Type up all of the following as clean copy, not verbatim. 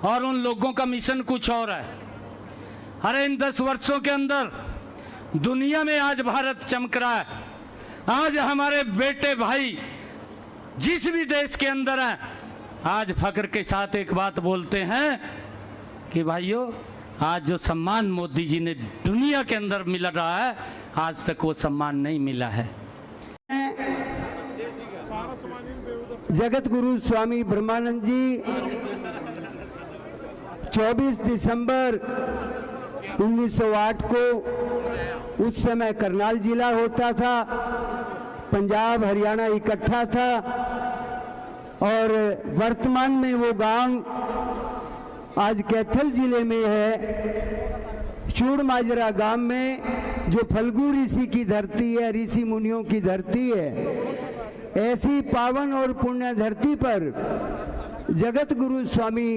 और उन लोगों का मिशन कुछ और है। अरे इन 10 वर्षों के अंदर दुनिया में आज भारत चमक रहा है। आज हमारे बेटे भाई जिस भी देश के अंदर हैं, आज फख्र के साथ एक बात बोलते हैं कि भाइयों, आज जो सम्मान मोदी जी ने दुनिया के अंदर मिल रहा है, आज तक वो सम्मान नहीं मिला है। जगत गुरु स्वामी ब्रह्मानंद जी 24 दिसंबर 1908 को, उस समय करनाल जिला होता था, पंजाब हरियाणा इकट्ठा था, और वर्तमान में वो गांव आज कैथल जिले में है, चूड़माजरा गांव में, जो फल्गु ऋषि की धरती है, ऋषि मुनियों की धरती है। ऐसी पावन और पुण्य धरती पर जगत गुरु स्वामी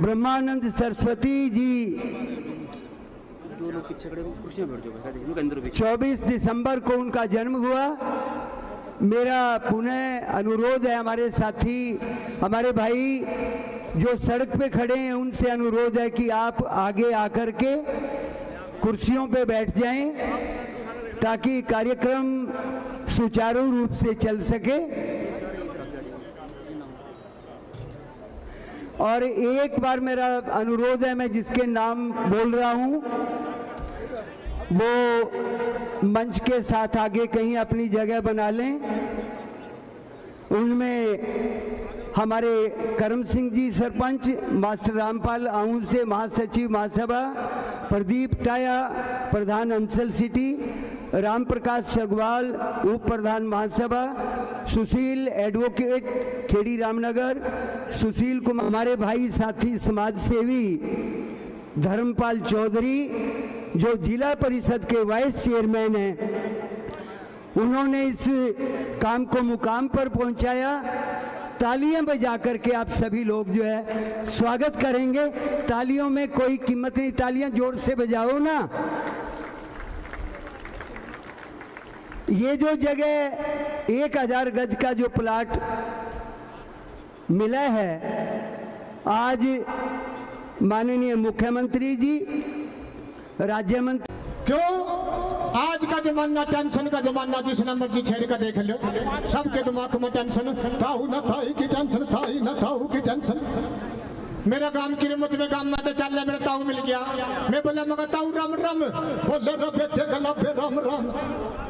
ब्रह्मानंद सरस्वती जी 24 दिसंबर को उनका जन्म हुआ। मेरा पुनः अनुरोध है, हमारे साथी, हमारे भाई जो सड़क पे खड़े हैं, उनसे अनुरोध है कि आप आगे आकर के कुर्सियों पे बैठ जाएं ताकि कार्यक्रम सुचारू रूप से चल सके। और एक बार मेरा अनुरोध है, मैं जिसके नाम बोल रहा हूं वो मंच के साथ आगे कहीं अपनी जगह बना लें। उनमें हमारे करम सिंह जी सरपंच, मास्टर रामपाल आऊं से महासचिव महासभा, प्रदीप टाया प्रधान अंचल सिटी, राम प्रकाश सगवाल उप प्रधान महासभा, सुशील एडवोकेट खेड़ी रामनगर, सुशील कुमार, हमारे भाई साथी समाज सेवी धर्मपाल चौधरी जो जिला परिषद के वाइस चेयरमैन हैं, उन्होंने इस काम को मुकाम पर पहुंचाया। तालियां बजा करके आप सभी लोग जो है स्वागत करेंगे। तालियों में कोई कीमत नहीं, तालियां जोर से बजाओ ना। ये जो जगह 1000 गज का जो प्लाट मिला है, आज माननीय मुख्यमंत्री जी, राज्य मंत्री, क्यों आज का जमाना टेंशन का जमाना, जिस नंबर जी छेड़ का देख लो, सबके दिमाग में टेंशन, ताऊ न ताई की टेंशन, ताई न ताऊ की टेंशन। मेरा काम की रिमत में काम में तो चल रहा, मेरा ताऊ मिल गया, मैं बोला मगर ताऊ राम राम, बोले रे बेटे गला पे राम राम,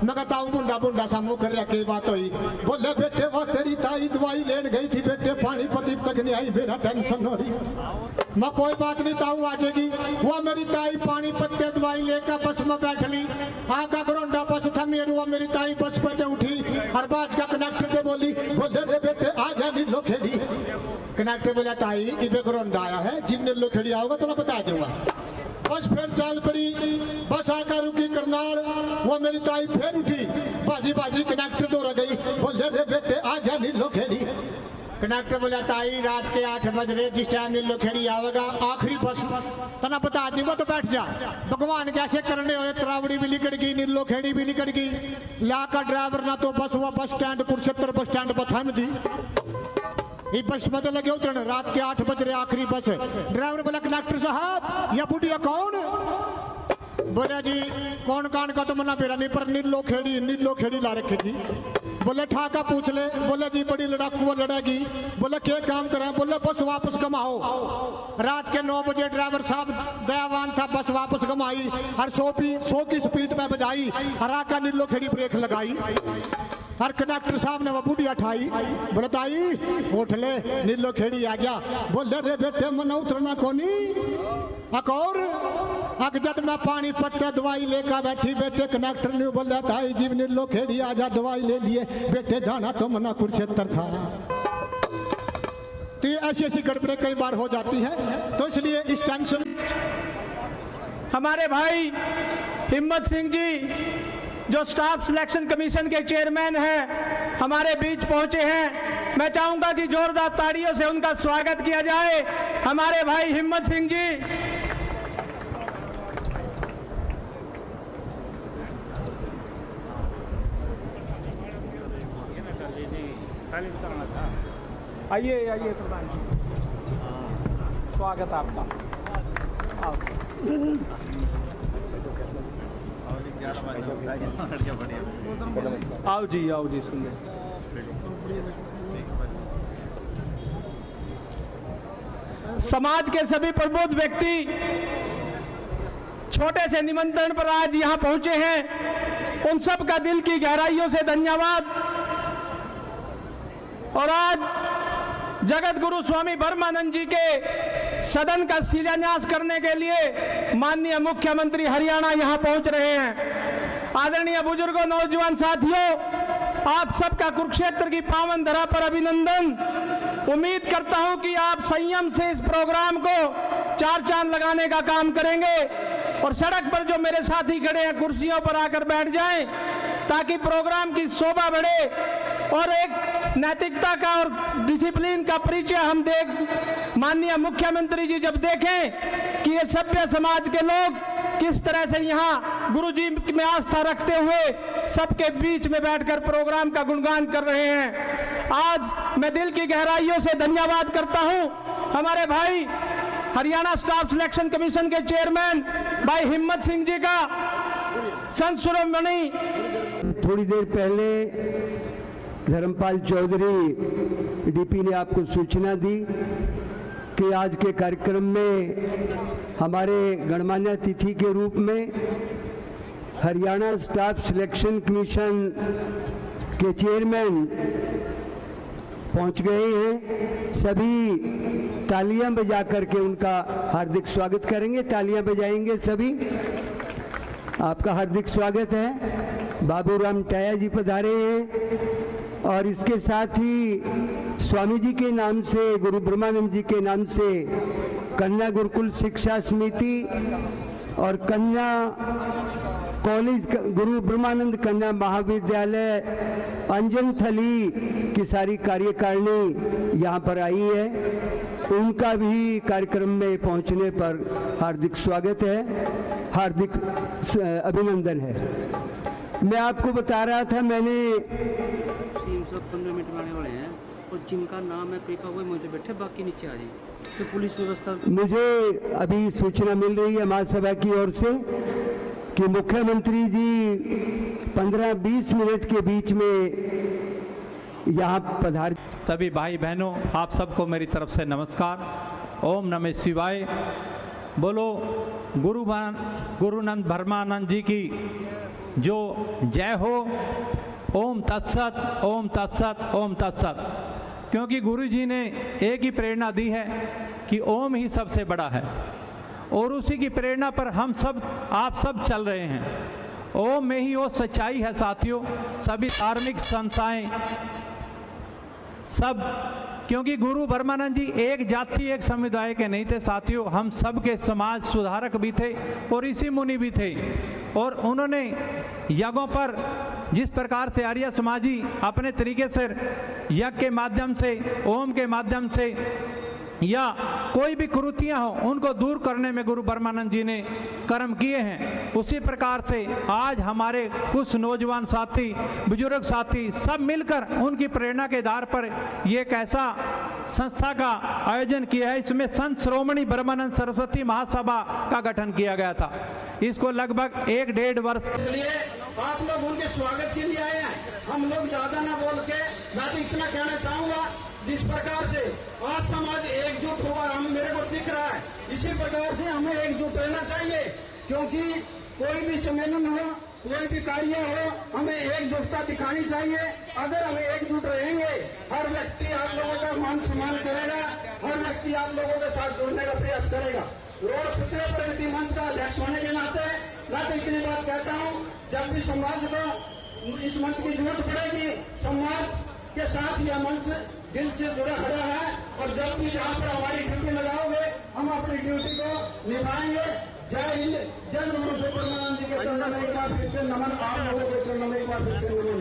मगर ताऊ बुंडा बुंडा सा मुंह कर रहा, बात हुई, बोले बेटे वो तेरी ताई दवाई लेने गई थी बेटे, पानी पति तक नहीं आई, मेरा टेंशन हो रही। मैं कोई बात नहीं, ताऊ आ जाएगी। वो मेरी ताई पानी पत्ते दवाई लेकर बस में बैठ ली, आका ग्रोंडा बस था मेरू, वो मेरी ताई बस पर उठी और बाज का कनेक्टर से बोली, बोले रे बेटे आ जा नीलो खेड़ी। कनेक्टर बोला ताई इबे ग्रोंडा आया है, जिन नीलो खेड़ी आओगे तो मैं बता दूंगा। बस फिर चाल पड़ी, बस आकर रुकी करनाल, वो मेरी ताई फिर उठी, बाजी बाजी कनेक्टर तो रह गई, बोले रे बेटे आ जा नीलो खेड़ी। कनेक्टर बोला ताई रात के 8 बज रहे, जिस टाइम नीलो खेड़ी आवेगा आखिरी बस तना बता दूंगा तो बैठ जा। भगवान कैसे करने हो, त्रावड़ी भी निकल गई, नीलो खेड़ी भी निकल गई, लाकर ड्राइवर ना तो बस हुआ bus stand Kurukshetra bus stand पर थम दी। ये बस मत लगे उतरने, रात के 8 बज रहे आखिरी बस। ड्राइवर बोला कनेक्टर साहब यह बुढ़िया कौन? बोले जी कौन कान का तो मना पेरा नहीं, पर नीलो खेड़ी ला रखी थी। बोले ठाका पूछ ले, बोले जी बड़ी लड़ाकू वो लड़ेगी। बोले क्या काम करें? बोले बस वापस कमाओ। रात के 9 बजे ड्राइवर साहब दयावान था, बस वापस कमाई और 100 की स्पीड में बजाई और आका नीलो खेड़ी ब्रेक लगाई और कनेक्टर साहब ने वो बुढ़िया ठाई, बोले ताई उठ ले नीलो खेड़ी आ गया। बोले रे बेटे मन उतरना कोनी अकौर अग जब मैं पानी पत्ते दवाई लेकर बैठी, बेटे कनेक्टर ने बोला ताई जी नीलो खेड़ी आ जा, दवाई ले लिए बेटे, जाना तो मना कुरुक्षेत्र था। तो ऐसी ऐसी गड़बड़े कई बार हो जाती है, तो इसलिए इस टेंशन। हमारे भाई हिम्मत सिंह जी जो स्टाफ सिलेक्शन कमीशन के चेयरमैन हैं, हमारे बीच पहुंचे हैं। मैं चाहूंगा कि जोरदार तालियों से उनका स्वागत किया जाए। हमारे भाई हिम्मत सिंह जी आइए प्रधान जी। स्वागत है आपका। आओ जी सुन ले। समाज के सभी प्रबुद्ध व्यक्ति छोटे से निमंत्रण पर आज यहाँ पहुंचे हैं, उन सब का दिल की गहराइयों से धन्यवाद। और आज जगत गुरु स्वामी ब्रह्मानंद जी के सदन का शिलान्यास करने के लिए माननीय मुख्यमंत्री हरियाणा यहाँ पहुंच रहे हैं। आदरणीय बुजुर्गों, नौजवान साथियों, आप सबका कुरुक्षेत्र की पावन धरा पर अभिनंदन। उम्मीद करता हूं कि आप संयम से इस प्रोग्राम को चार चांद लगाने का काम करेंगे और सड़क पर जो मेरे साथी खड़े हैं कुर्सियों पर आकर बैठ जाएं, ताकि प्रोग्राम की शोभा बढ़े और एक नैतिकता का और डिसिप्लिन का परिचय हम माननीय मुख्यमंत्री जी जब देखें कि ये सभ्य समाज के लोग किस तरह से यहाँ गुरु जी में आस्था रखते हुए सबके बीच में बैठकर प्रोग्राम का गुणगान कर रहे हैं। आज मैं दिल की गहराइयों से धन्यवाद करता हूँ हमारे भाई हरियाणा स्टाफ सिलेक्शन कमीशन के चेयरमैन भाई हिम्मत सिंह जी का, संत शिरोमणि। थोड़ी देर पहले धर्मपाल चौधरी डीपी ने आपको सूचना दी कि आज के कार्यक्रम में हमारे गणमान्य अतिथि के रूप में हरियाणा स्टाफ सिलेक्शन कमीशन के चेयरमैन पहुंच गए हैं। सभी तालियां बजा करके उनका हार्दिक स्वागत करेंगे। तालियां बजाएंगे सभी। आपका हार्दिक स्वागत है। बाबूराम टाया जी पधारे हैं और इसके साथ ही स्वामी जी के नाम से, गुरु ब्रह्मानंद जी के नाम से कन्या गुरुकुल शिक्षा समिति और कन्या कॉलेज गुरु ब्रह्मानंद कन्या महाविद्यालय अंजन थली की सारी कार्यकारिणी यहाँ पर आई है। उनका भी कार्यक्रम में पहुँचने पर हार्दिक स्वागत है, हार्दिक अभिनंदन है। मैं आपको बता रहा था, मैंने 15 मिनट में आने वाले हैं और जिनका नाम है पेपर वो मुझे बैठे, बाकी नीचे आ जाए। तो पुलिस व्यवस्था, मुझे अभी सूचना मिल रही है महासभा की ओर से कि मुख्यमंत्री जी 15-20 मिनट के बीच में यहाँ पधार। सभी भाई बहनों, आप सबको मेरी तरफ से नमस्कार। ओम नमः शिवाय। बोलो गुरुनंद ब्रह्मानंद जी की जो जय हो। ओम तत्सत, ओम तत्सत, ओम तत्सत। क्योंकि गुरु जी ने एक ही प्रेरणा दी है कि ओम ही सबसे बड़ा है और उसी की प्रेरणा पर हम सब, आप सब चल रहे हैं। ओम में ही वो सच्चाई है साथियों। सभी धार्मिक संस्थाएं सब, क्योंकि गुरु ब्रह्मानंद जी एक जाति एक समुदाय के नहीं थे साथियों, हम सब के समाज सुधारक भी थे और ऋषि मुनि भी थे। और उन्होंने यज्ञों पर जिस प्रकार से आर्य समाजी अपने तरीके से यज्ञ के माध्यम से, ओम के माध्यम से या कोई भी कुरीतियां हो उनको दूर करने में गुरु ब्रह्मानंद जी ने कर्म किए हैं, उसी प्रकार से आज हमारे कुछ नौजवान साथी, बुजुर्ग साथी सब मिलकर उनकी प्रेरणा के आधार पर ये एक ऐसा संस्था का आयोजन किया है। इसमें संत शिरोमणि ब्रह्मानंद सरस्वती महासभा का गठन किया गया था। इसको लगभग 1-1.5 वर्ष के लिए आप लोग उनके स्वागत के लिए आए हैं। हम लोग ज्यादा ना बोल के, मैं तो इतना कहना चाहूंगा, जिस प्रकार से आज समाज एकजुट हुआ हम मेरे को दिख रहा है, इसी प्रकार से हमें एकजुट रहना चाहिए। क्योंकि कोई भी सम्मेलन हो, कोई भी कार्य हो, हमें एकजुटता दिखानी चाहिए। अगर हम एकजुट रहेंगे, हर व्यक्ति आप लोगों का मान सम्मान करेगा, हर व्यक्ति आप लोगों के साथ जुड़ने का प्रयास करेगा। रोड पुत्र प्रगति मंच का अध्यक्ष होने के नाते मैं तो इतनी बात कहता हूँ, जब भी समाज को इस मंच की जरूरत पड़ेगी, समाज के साथ यह मंच दिल से जुड़ा खड़ा है। और जब भी यहाँ पर हमारी ड्यूटी लगाओगे, हम अपनी ड्यूटी को निभाएंगे। जय हिंद, जय गुरु ब्रह्मानंद जी के चरणों में एक बार फिर से नमन, आप लोगों के चरणों में एक बार फिर से नमन।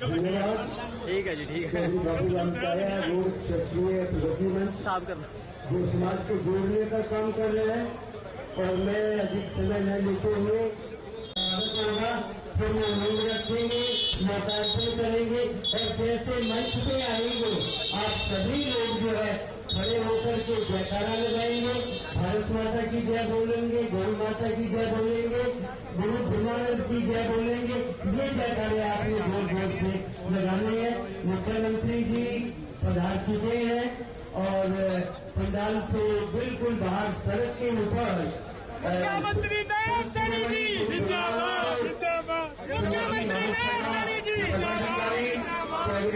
धन्यवाद। ठीक है जी, ठीक है। बाबूराम टाया वो क्षेत्रीय प्रगति मंच साफ करना, जो समाज को जोड़ने का काम कर रहे हैं। और मैं अधिक समय न लेते हुए फिर मांग रखेंगे, लोकार्पण करेंगे और जैसे मंच पे आएंगे आप सभी लोग जो है खड़े के जयकारा लगाएंगे, भारत माता की जय बोलेंगे, गौ माता की जय बोलेंगे, गुरु ब्रह्मानंद की जय बोलेंगे। ये जयकारे आपने जोर जोर से लगाने हैं। मुख्यमंत्री जी पधार चुके हैं और पंडाल से बिल्कुल बाहर सड़क के ऊपर मुख्यमंत्री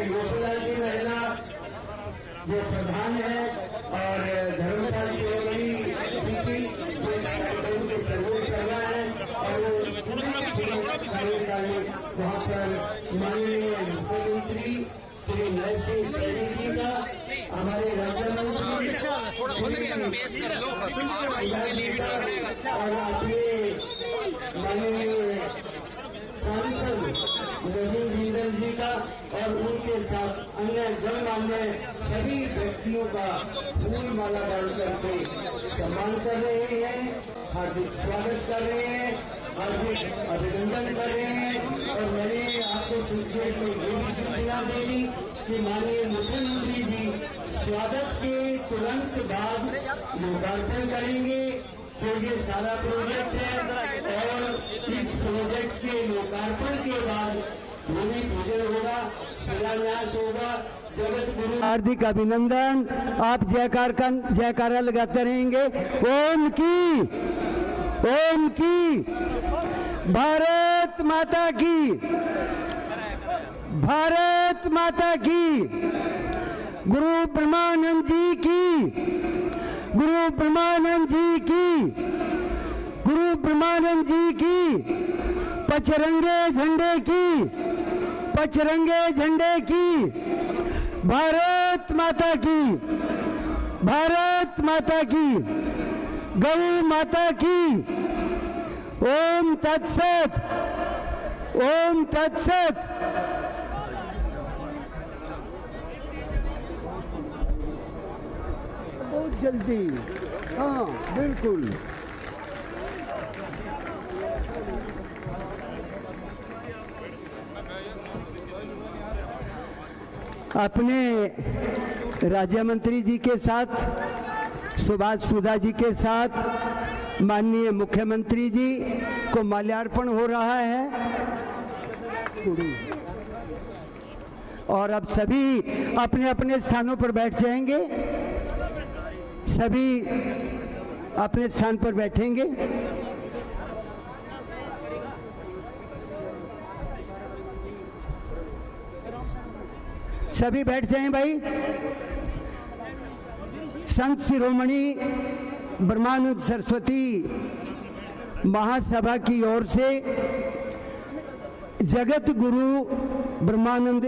रोशनलाल जी महिला जो प्रधान है और धर्मपाल चौधरी के सर्वेसर्वा है और वहाँ पर माननीय मुख्यमंत्री श्री नायब सिंह सैनी जी का, हमारे राज्य मंत्री और अपने माननीय सांसद नवीन जिंदल जी का और उनके साथ अन्य गणमान्य सभी व्यक्तियों का फूल माला डाल करके सम्मान कर रहे हैं, हार्दिक स्वागत कर रहे हैं, हार्दिक अभिनंदन कर रहे हैं। और मैंने आपको संक्षेप में ये भी सूचना दे दी कि माननीय मुख्यमंत्री जी स्वागत के तुरंत बाद लोकार्पण करेंगे जो ये सारा प्रोजेक्ट है और इस प्रोजेक्ट के लोकार्पण के बाद भूमि पूजन होगा, शिलान्यास होगा। जगत गुरु हार्दिक अभिनंदन। आप जयकारा लगाते रहेंगे। ओम की भारत माता की, भारत माता की, गुरु ब्रह्मानंद जी की, गुरु ब्रह्मानंद जी की, गुरु ब्रह्मानंद जी की, पचरंगे झंडे की, पचरंगे झंडे की, भारत माता की, भारत माता की, गौ माता की। ओम तत्सत, ओम तत्सत। बहुत जल्दी, हाँ बिल्कुल। अपने राज्य मंत्री जी के साथ, सुभाष सुधा जी के साथ माननीय मुख्यमंत्री जी को माल्यार्पण हो रहा है और अब सभी अपने अपने स्थानों पर बैठ जाएंगे। सभी अपने स्थान पर बैठेंगे। सभी बैठ जाएं भाई। संत शिरोमणि ब्रह्मानंद सरस्वती महासभा की ओर से जगत गुरु ब्रह्मानंद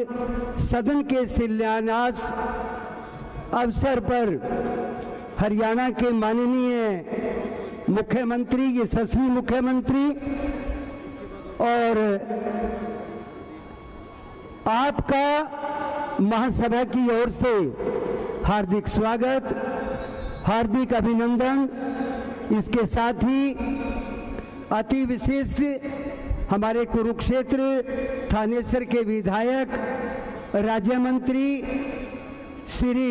सदन के शिलान्यास अवसर पर हरियाणा के माननीय मुख्यमंत्री, यशस्वी मुख्यमंत्री और आपका महासभा की ओर से हार्दिक स्वागत, हार्दिक अभिनंदन। इसके साथ ही अति विशिष्ट हमारे कुरुक्षेत्र थानेसर के विधायक, राज्य मंत्री श्री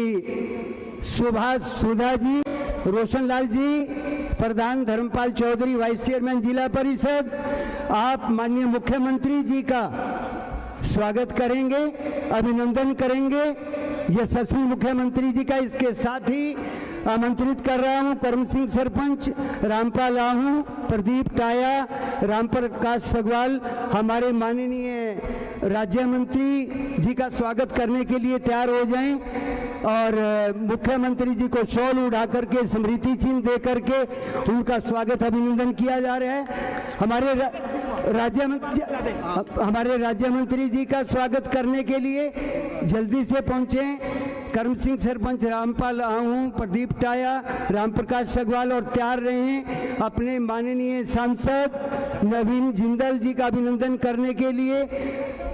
सुभाष सुधा जी, रोशनलाल जी, प्रधान धर्मपाल चौधरी, वाइस चेयरमैन जिला परिषद, आप माननीय मुख्यमंत्री जी का स्वागत करेंगे, अभिनंदन करेंगे, यशस्वी मुख्यमंत्री जी का। इसके साथ ही आमंत्रित कर रहा हूं करम सिंह सरपंच, रामपाल आहू, प्रदीप टाया, रामप्रकाश सगवाल, हमारे माननीय राज्य मंत्री जी का स्वागत करने के लिए तैयार हो जाएं और मुख्यमंत्री जी को शॉल उड़ा करके स्मृति चिन्ह दे करके उनका स्वागत अभिनंदन किया जा रहा है। हमारे राज्य मंत्री जी का स्वागत करने के लिए जल्दी से पहुंचे करम सिंह सरपंच, रामपाल आहू, प्रदीप टाया, रामप्रकाश सगवाल और तैयार रहे अपने माननीय सांसद नवीन जिंदल जी का अभिनंदन करने के लिए।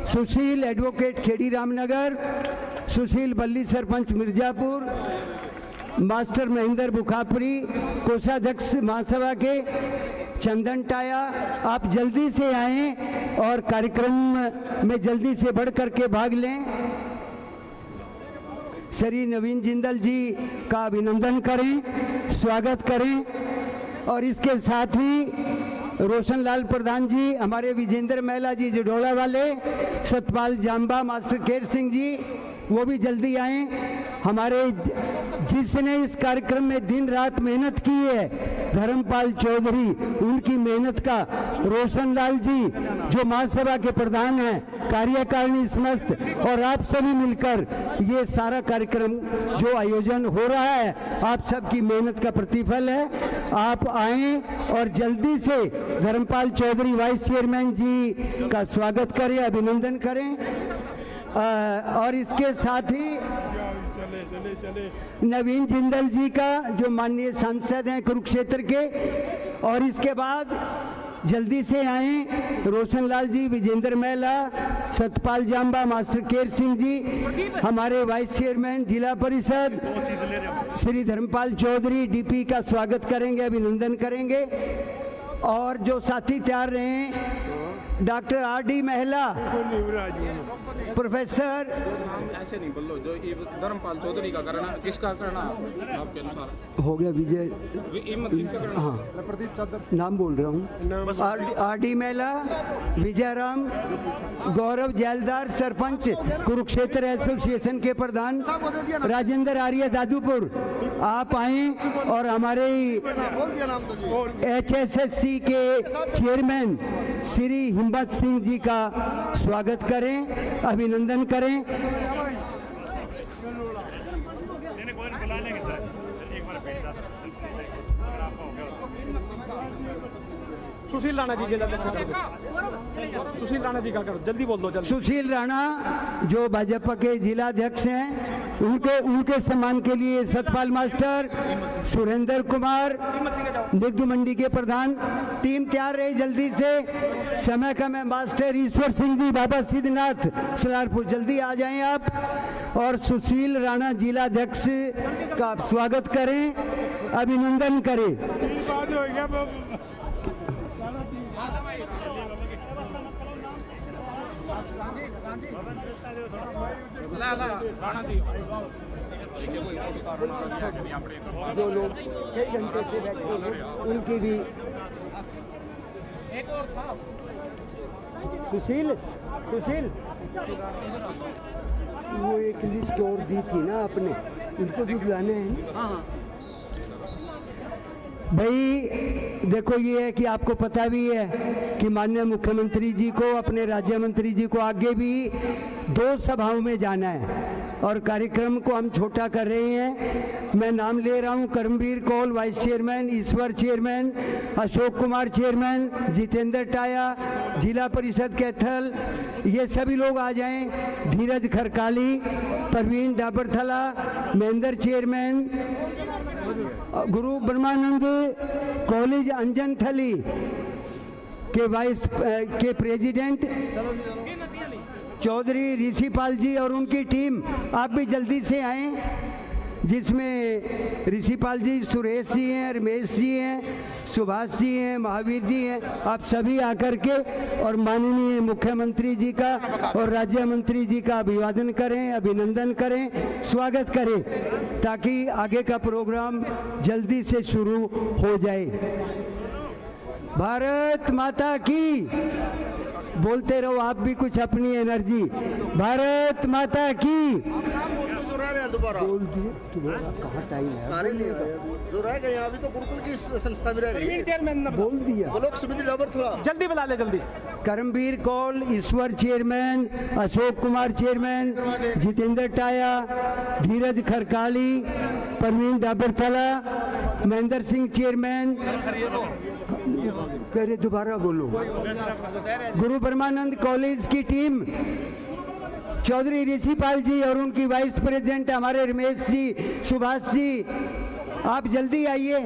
सुशील एडवोकेट खेड़ी रामनगर, सुशील बल्ली सरपंच मिर्जापुर, मास्टर महेंद्र बुखापुरी, कोषाध्यक्ष महासभा के चंदन टाया, आप जल्दी से आएं और कार्यक्रम में जल्दी से बढ़ करके भाग लें। श्री नवीन जिंदल जी का अभिनंदन करें, स्वागत करें। और इसके साथ ही रोशन लाल प्रधान जी, हमारे विजेंद्र महिला जी जडोला वाले, सतपाल जाम्बा, मास्टर केर सिंह जी, वो भी जल्दी आए। हमारे जिसने इस कार्यक्रम में दिन रात मेहनत की है, धर्मपाल चौधरी, उनकी मेहनत का, रोशन लाल जी जो महासभा के प्रधान हैं, कार्यकारिणी समस्त, और आप सभी मिलकर ये सारा कार्यक्रम जो आयोजन हो रहा है, आप सबकी मेहनत का प्रतिफल है। आप आए और जल्दी से धर्मपाल चौधरी वाइस चेयरमैन जी का स्वागत करें, अभिनंदन करें। और इसके साथ ही नवीन जिंदल जी का जो माननीय सांसद हैं कुरुक्षेत्र के, और इसके बाद जल्दी से आए रोशन लाल जी, विजेंद्र महिला, सतपाल जाम्बा, मास्टर केर सिंह जी, हमारे वाइस चेयरमैन जिला परिषद श्री धर्मपाल चौधरी डीपी का स्वागत करेंगे, अभिनंदन करेंगे। और जो साथी तैयार रहे, डॉक्टर आर.डी. महिला, प्रोफेसर, ऐसे नहीं बोलो, जो धर्मपाल चौधरी का करना, किसका करना आपके अनुसार हो गया, विजय हिम्मत सिंह का करना। हाँ, नाम बोल रहा हूँ, आर.डी. महिला, विजय राम, गौरव जैलदार, सरपंच कुरुक्षेत्र एसोसिएशन के प्रधान, राजेंद्र आर्य दादूपुर, आप आए और हमारे HSSC के चेयरमैन श्री हिम्मत सिंह जी का स्वागत करें, अभिनंदन करें। सुशील राणा जी जिलाध्यक्ष कर दो, सुशील राणा जी का करो, जल्दी बोल दो, जल्दी। सुशील राणा जो भाजपा के जिलाध्यक्ष हैं, उनके सम्मान के लिए सतपाल मास्टर, सुरेंद्र कुमार, निगम मंडी के प्रधान, टीम तैयार रहे जल्दी से, समय कम है। मास्टर ईश्वर सिंह जी, बाबा सिद्धनाथ, सलारपुर, जल्दी आ जाएं आप। और सुशील राणा जिलाध्यक्ष का स्वागत करें, अभिनंदन करें। जो लोग कई घंटे से बैठे हैं, उनकी भी। सुशील वो एक लिस्ट और दी थी ना आपने, इनको भी बुलाना है ना? भाई देखो, ये है कि आपको पता भी है कि माननीय मुख्यमंत्री जी को, अपने राज्य मंत्री जी को आगे भी 2 सभाओं में जाना है और कार्यक्रम को हम छोटा कर रहे हैं। मैं नाम ले रहा हूं, करमवीर कौल वाइस चेयरमैन, ईश्वर चेयरमैन, अशोक कुमार चेयरमैन, जितेंद्र टाया जिला परिषद कैथल, ये सभी लोग आ जाएं। धीरज खरकाली, परवीन डाबरथला, महेंद्र चेयरमैन, गुरु ब्रह्मानंद कॉलेज अंजन थली के वाइस के प्रेसिडेंट चौधरी ऋषिपाल जी और उनकी टीम, आप भी जल्दी से आएं, जिसमें ऋषिपाल जी, सुरेश जी हैं, रमेश जी हैं, सुभाष जी हैं, महावीर जी हैं। आप सभी आकर के और माननीय मुख्यमंत्री जी का और राज्य मंत्री जी का अभिवादन करें, अभिनंदन करें, स्वागत करें, ताकि आगे का प्रोग्राम जल्दी से शुरू हो जाए। भारत माता की, बोलते रहो आप भी कुछ अपनी एनर्जी। भारत माता की। बोल दिए, तुम्हारा कहाँ टाइम है? सारे जो रह गए अभी तो गुरुकुल की संस्था भी रह रही है। चेयरमैन बोल दिया, ब्लॉक समिति डाबर थोड़ा जल्दी बुला ले, जल्दी। करमवीर कौल ईश्वर चेयरमैन, अशोक कुमार चेयरमैन, जितेंद्र टाया, धीरज खरकाली, परवीन डाबरथला, महेंद्र सिंह चेयरमैन, करे दोबारा बोलो, गुरु ब्रह्मानंद कॉलेज की टीम, चौधरी ऋषिपाल जी और उनकी वाइस प्रेसिडेंट हमारे रमेश जी, सुभाष जी, आप जल्दी आइए।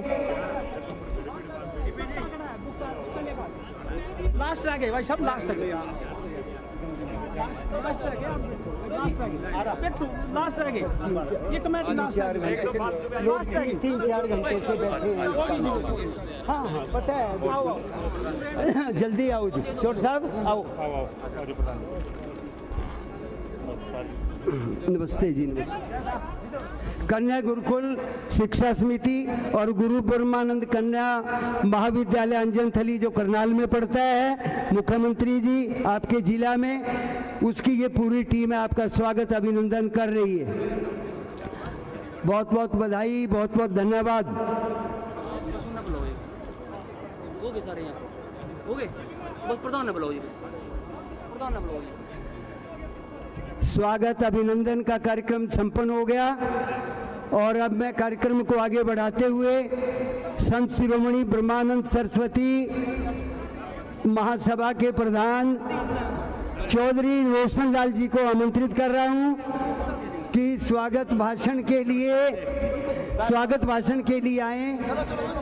लास्ट आ गए भाई, सब लास्ट आ गए, लास्ट आ गए, ये कमेटी लास्ट आ गए, लोग 3-4 घंटे से बैठे हैं इसका। हाँ हाँ पता है, आओ जल्दी आओ जी, चोट साहब आओ। नमस्ते जी, नमस्ते। कन्या गुरुकुल शिक्षा समिति और गुरु ब्रह्मानंद कन्या महाविद्यालय अंजनथली जो करनाल में पड़ता है, मुख्यमंत्री जी आपके जिला में, उसकी ये पूरी टीम है आपका स्वागत अभिनंदन कर रही है। बहुत बहुत बधाई, बहुत बहुत धन्यवाद। हो गए सारे यहाँ हो गए, बस प्रधान ने बुलाओ जी, बस प्रधान ने बुलाओ जी। स्वागत अभिनंदन का कार्यक्रम संपन्न हो गया और अब मैं कार्यक्रम को आगे बढ़ाते हुए संत शिरोमणि ब्रह्मानंद सरस्वती महासभा के प्रधान चौधरी रोशन लाल जी को आमंत्रित कर रहा हूं कि स्वागत भाषण के लिए आए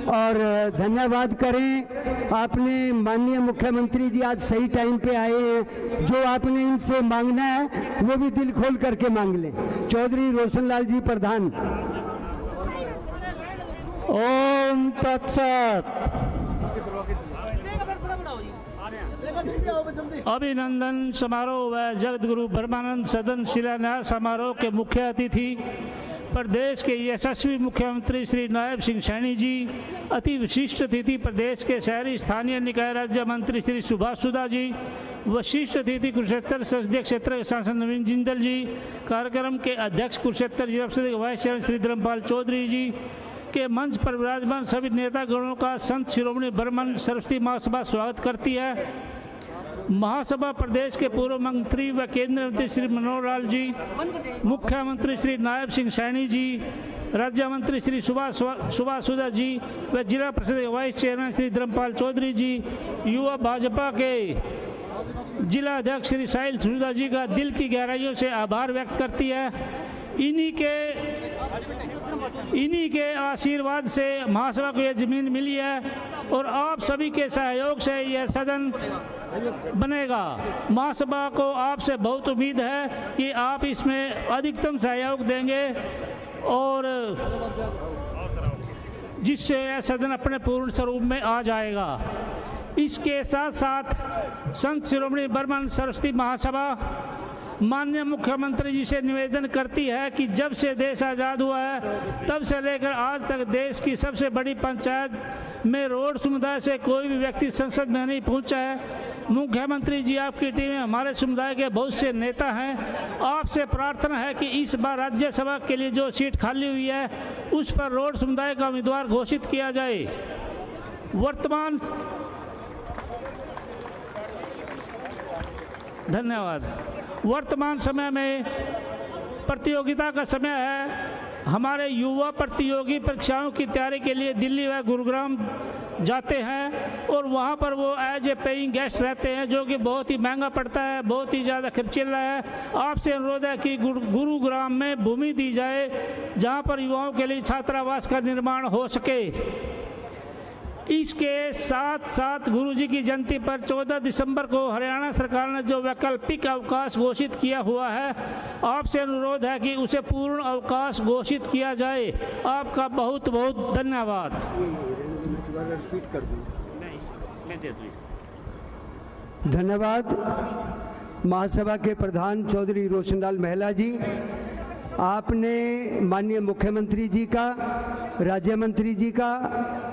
और धन्यवाद करें। आपने माननीय मुख्यमंत्री जी आज सही टाइम पे आए हैं, जो आपने इनसे मांगना है वो भी दिल खोल करके मांग लें। चौधरी रोशन लाल जी प्रधान। ओम तत्सत। अभिनंदन समारोह व जगत गुरु ब्रह्मानंद सदन शिलान्यास समारोह के मुख्य अतिथि प्रदेश के यशस्वी मुख्यमंत्री श्री नायब सिंह सैनी जी, अति विशिष्ट अतिथि प्रदेश के शहरी स्थानीय निकाय राज्य मंत्री श्री सुभाष सुधा जी, विशिष्ट अतिथि कुरुक्षेत्र संसदीय क्षेत्र के सांसद नवीन जिंदल जी, कार्यक्रम के अध्यक्ष कुरुक्षेत्र जिला परिषद के वाइस चेयरमैन श्री धर्मपाल चौधरी जी के मंच पर विराजमान सभी नेता गणों का संत शिरोमणि ब्रह्मानंद सरस्वती महासभा स्वागत करती है। महासभा प्रदेश के पूर्व मंत्री व केंद्रीय मंत्री श्री मनोहर लाल जी, मुख्यमंत्री श्री नायब सिंह सैनी जी, राज्य मंत्री श्री सुभाष सुधा जी व जिला परिषद के वाइस चेयरमैन श्री धर्मपाल चौधरी जी, युवा भाजपा के जिला अध्यक्ष श्री साहिल सुधा जी का दिल की गहराइयों से आभार व्यक्त करती है। इन्हीं के आशीर्वाद से महासभा को यह जमीन मिली है और आप सभी के सहयोग से यह सदन बनेगा। महासभा को आपसे बहुत उम्मीद है कि आप इसमें अधिकतम सहयोग देंगे और जिससे यह सदन अपने पूर्ण स्वरूप में आ जाएगा। इसके साथ साथ संत शिरोमणि ब्रह्मानंद सरस्वती महासभा माननीय मुख्यमंत्री जी से निवेदन करती है कि जब से देश आज़ाद हुआ है तब से लेकर आज तक देश की सबसे बड़ी पंचायत में रोड समुदाय से कोई भी व्यक्ति संसद में नहीं पहुंचा है। मुख्यमंत्री जी आपकी टीम में हमारे समुदाय के बहुत से नेता हैं। आपसे प्रार्थना है कि इस बार राज्यसभा के लिए जो सीट खाली हुई है उस पर रोड समुदाय का उम्मीदवार घोषित किया जाए। वर्तमान समय में प्रतियोगिता का समय है। हमारे युवा प्रतियोगी परीक्षाओं की तैयारी के लिए दिल्ली व गुरुग्राम जाते हैं और वहां पर वो एज ए पेइंग गेस्ट रहते हैं, जो कि बहुत ही महंगा पड़ता है, बहुत ही ज़्यादा खर्चीला है। आपसे अनुरोध है कि गुरुग्राम में भूमि दी जाए जहां पर युवाओं के लिए छात्रावास का निर्माण हो सके। इसके साथ साथ गुरु जी की जयंती पर 14 दिसंबर को हरियाणा सरकार ने जो वैकल्पिक अवकाश घोषित किया हुआ है, आपसे अनुरोध है कि उसे पूर्ण अवकाश घोषित किया जाए। आपका बहुत बहुत धन्यवाद। धन्यवाद महासभा के प्रधान चौधरी रोशनलाल महिला जी। आपने माननीय मुख्यमंत्री जी का, राज्य मंत्री जी का,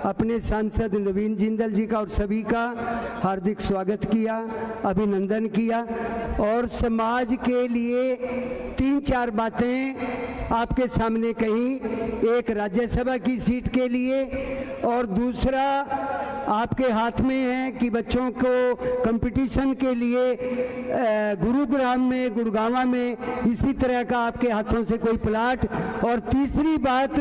अपने सांसद नवीन जिंदल जी का और सभी का हार्दिक स्वागत किया, अभिनंदन किया और समाज के लिए 3-4 बातें आपके सामने कही। एक राज्यसभा की सीट के लिए और दूसरा आपके हाथ में है कि बच्चों को कंपटीशन के लिए गुरुग्राम में, गुड़गांव में इसी तरह का आपके हाथों से कोई प्लाट। और तीसरी बात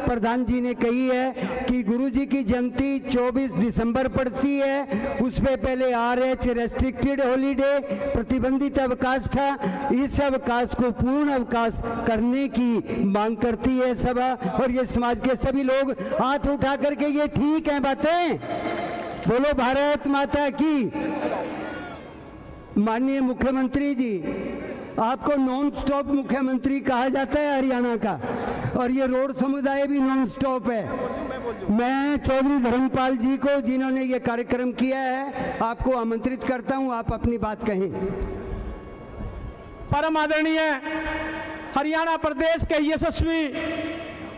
प्रधान जी ने कही है कि गुरु जी की जयंती 24 दिसंबर पड़ती है, उस पे पहले RH रेस्ट्रिक्टेड हॉलीडे प्रतिबंधित अवकाश था, इस अवकाश को पूर्ण अवकाश करने की मांग करती है सभा। और ये समाज के सभी लोग हाथ उठा करके ये ठीक है बातें, बोलो भारत माता की। माननीय मुख्यमंत्री जी, आपको नॉन स्टॉप मुख्यमंत्री कहा जाता है हरियाणा का, और ये रोड समुदाय भी नॉन स्टॉप है। मैं चौधरी धर्मपाल जी को, जिन्होंने ये कार्यक्रम किया है, आपको आमंत्रित करता हूं, आप अपनी बात कहें। परम आदरणीय हरियाणा प्रदेश के यशस्वी,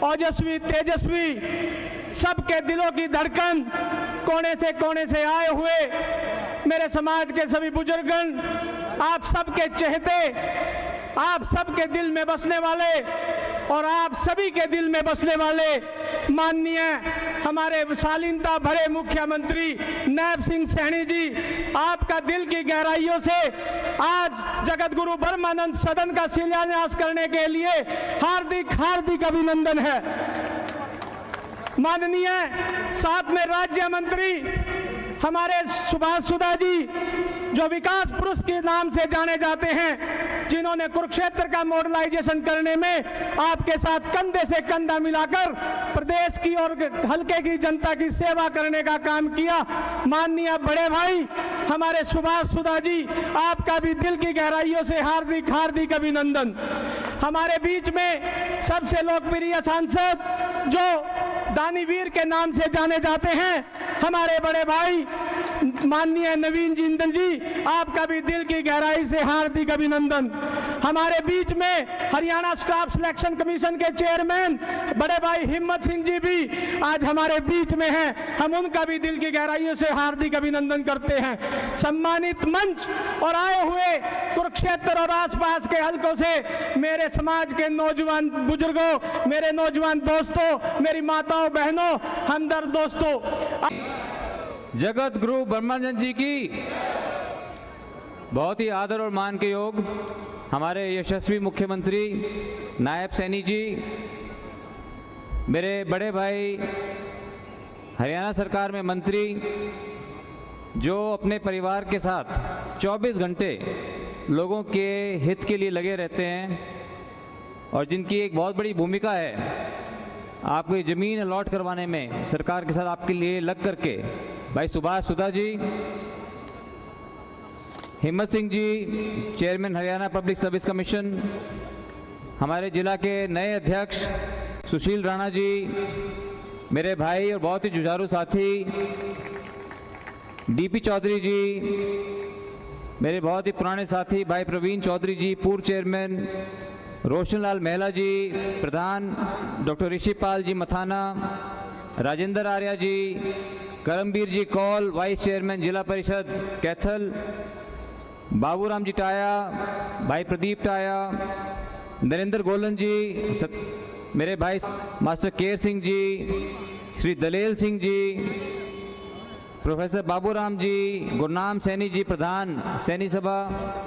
ओजस्वी, तेजस्वी, सबके दिलों की धड़कन, कोने से आए हुए मेरे समाज के सभी बुजुर्गन, आप सबके चहेते, आप सबके दिल में बसने वाले और आप सभी के दिल में बसने वाले माननीय हमारे शालीनता भरे मुख्यमंत्री नायब सिंह सैनी जी, आपका दिल की गहराइयों से आज जगत गुरु ब्रह्मानंद सदन का शिलान्यास करने के लिए हार्दिक हार्दिक अभिनंदन है। माननीय साथ में राज्य मंत्री हमारे सुभाष सुधा जी, जो विकास पुरुष के नाम से जाने जाते हैं, जिन्होंने कुरुक्षेत्र का मॉडलाइजेशन करने में आपके साथ कंधे से कंधा मिलाकर प्रदेश की और हल्के की जनता की सेवा करने का काम किया। माननीय बड़े भाई हमारे सुभाष सुधा जी, आपका भी दिल की गहराइयों से हार्दिक हार्दिक अभिनंदन। हमारे बीच में सबसे लोकप्रिय सांसद जो दानीवीर के नाम से जाने जाते हैं, हमारे बड़े भाई माननीय नवीन जिंदल जी, आपका भी दिल की गहराई से हार्दिक अभिनंदन। हमारे बीच में हरियाणा स्टाफ सिलेक्शन कमीशन के चेयरमैन बड़े भाई हिम्मत सिंह जी भी आज हमारे बीच में हैं, हम उनका भी दिल की गहराइयों से हार्दिक अभिनंदन करते हैं। सम्मानित मंच और आए हुए कुरुक्षेत्र और आसपास के हलकों से मेरे समाज के नौजवान बुजुर्गों, मेरे नौजवान दोस्तों, मेरी माताओं बहनों, हमदर्द दोस्तों, जगत गुरु ब्रह्मानंद जी की बहुत ही आदर और मान के योग हमारे यशस्वी मुख्यमंत्री नायब सैनी जी, मेरे बड़े भाई हरियाणा सरकार में मंत्री, जो अपने परिवार के साथ 24 घंटे लोगों के हित के लिए लगे रहते हैं और जिनकी एक बहुत बड़ी भूमिका है आपको ये ज़मीन अलॉट करवाने में, सरकार के साथ आपके लिए लग करके, भाई Subhash Sudha ji, Himmat Singh ji chairman Haryana public service commission, हमारे जिला के नए अध्यक्ष सुशील राणा जी, मेरे भाई और बहुत ही जुझारू साथी डीपी चौधरी जी, मेरे बहुत ही पुराने साथी भाई प्रवीण चौधरी जी पूर्व चेयरमैन, रोशन लाल मेहला जी प्रधान, डॉक्टर ऋषिपाल जी मथाना, राजेंद्र आर्या जी, करमबीर जी कौल वाइस चेयरमैन जिला परिषद कैथल, बाबूराम जी टाया, भाई प्रदीप टाया, नरेंद्र गोलन जी, मेरे भाई मास्टर केर सिंह जी, श्री दलेल सिंह जी, प्रोफेसर बाबूराम जी, गुरनाम सैनी जी प्रधान सैनी सभा,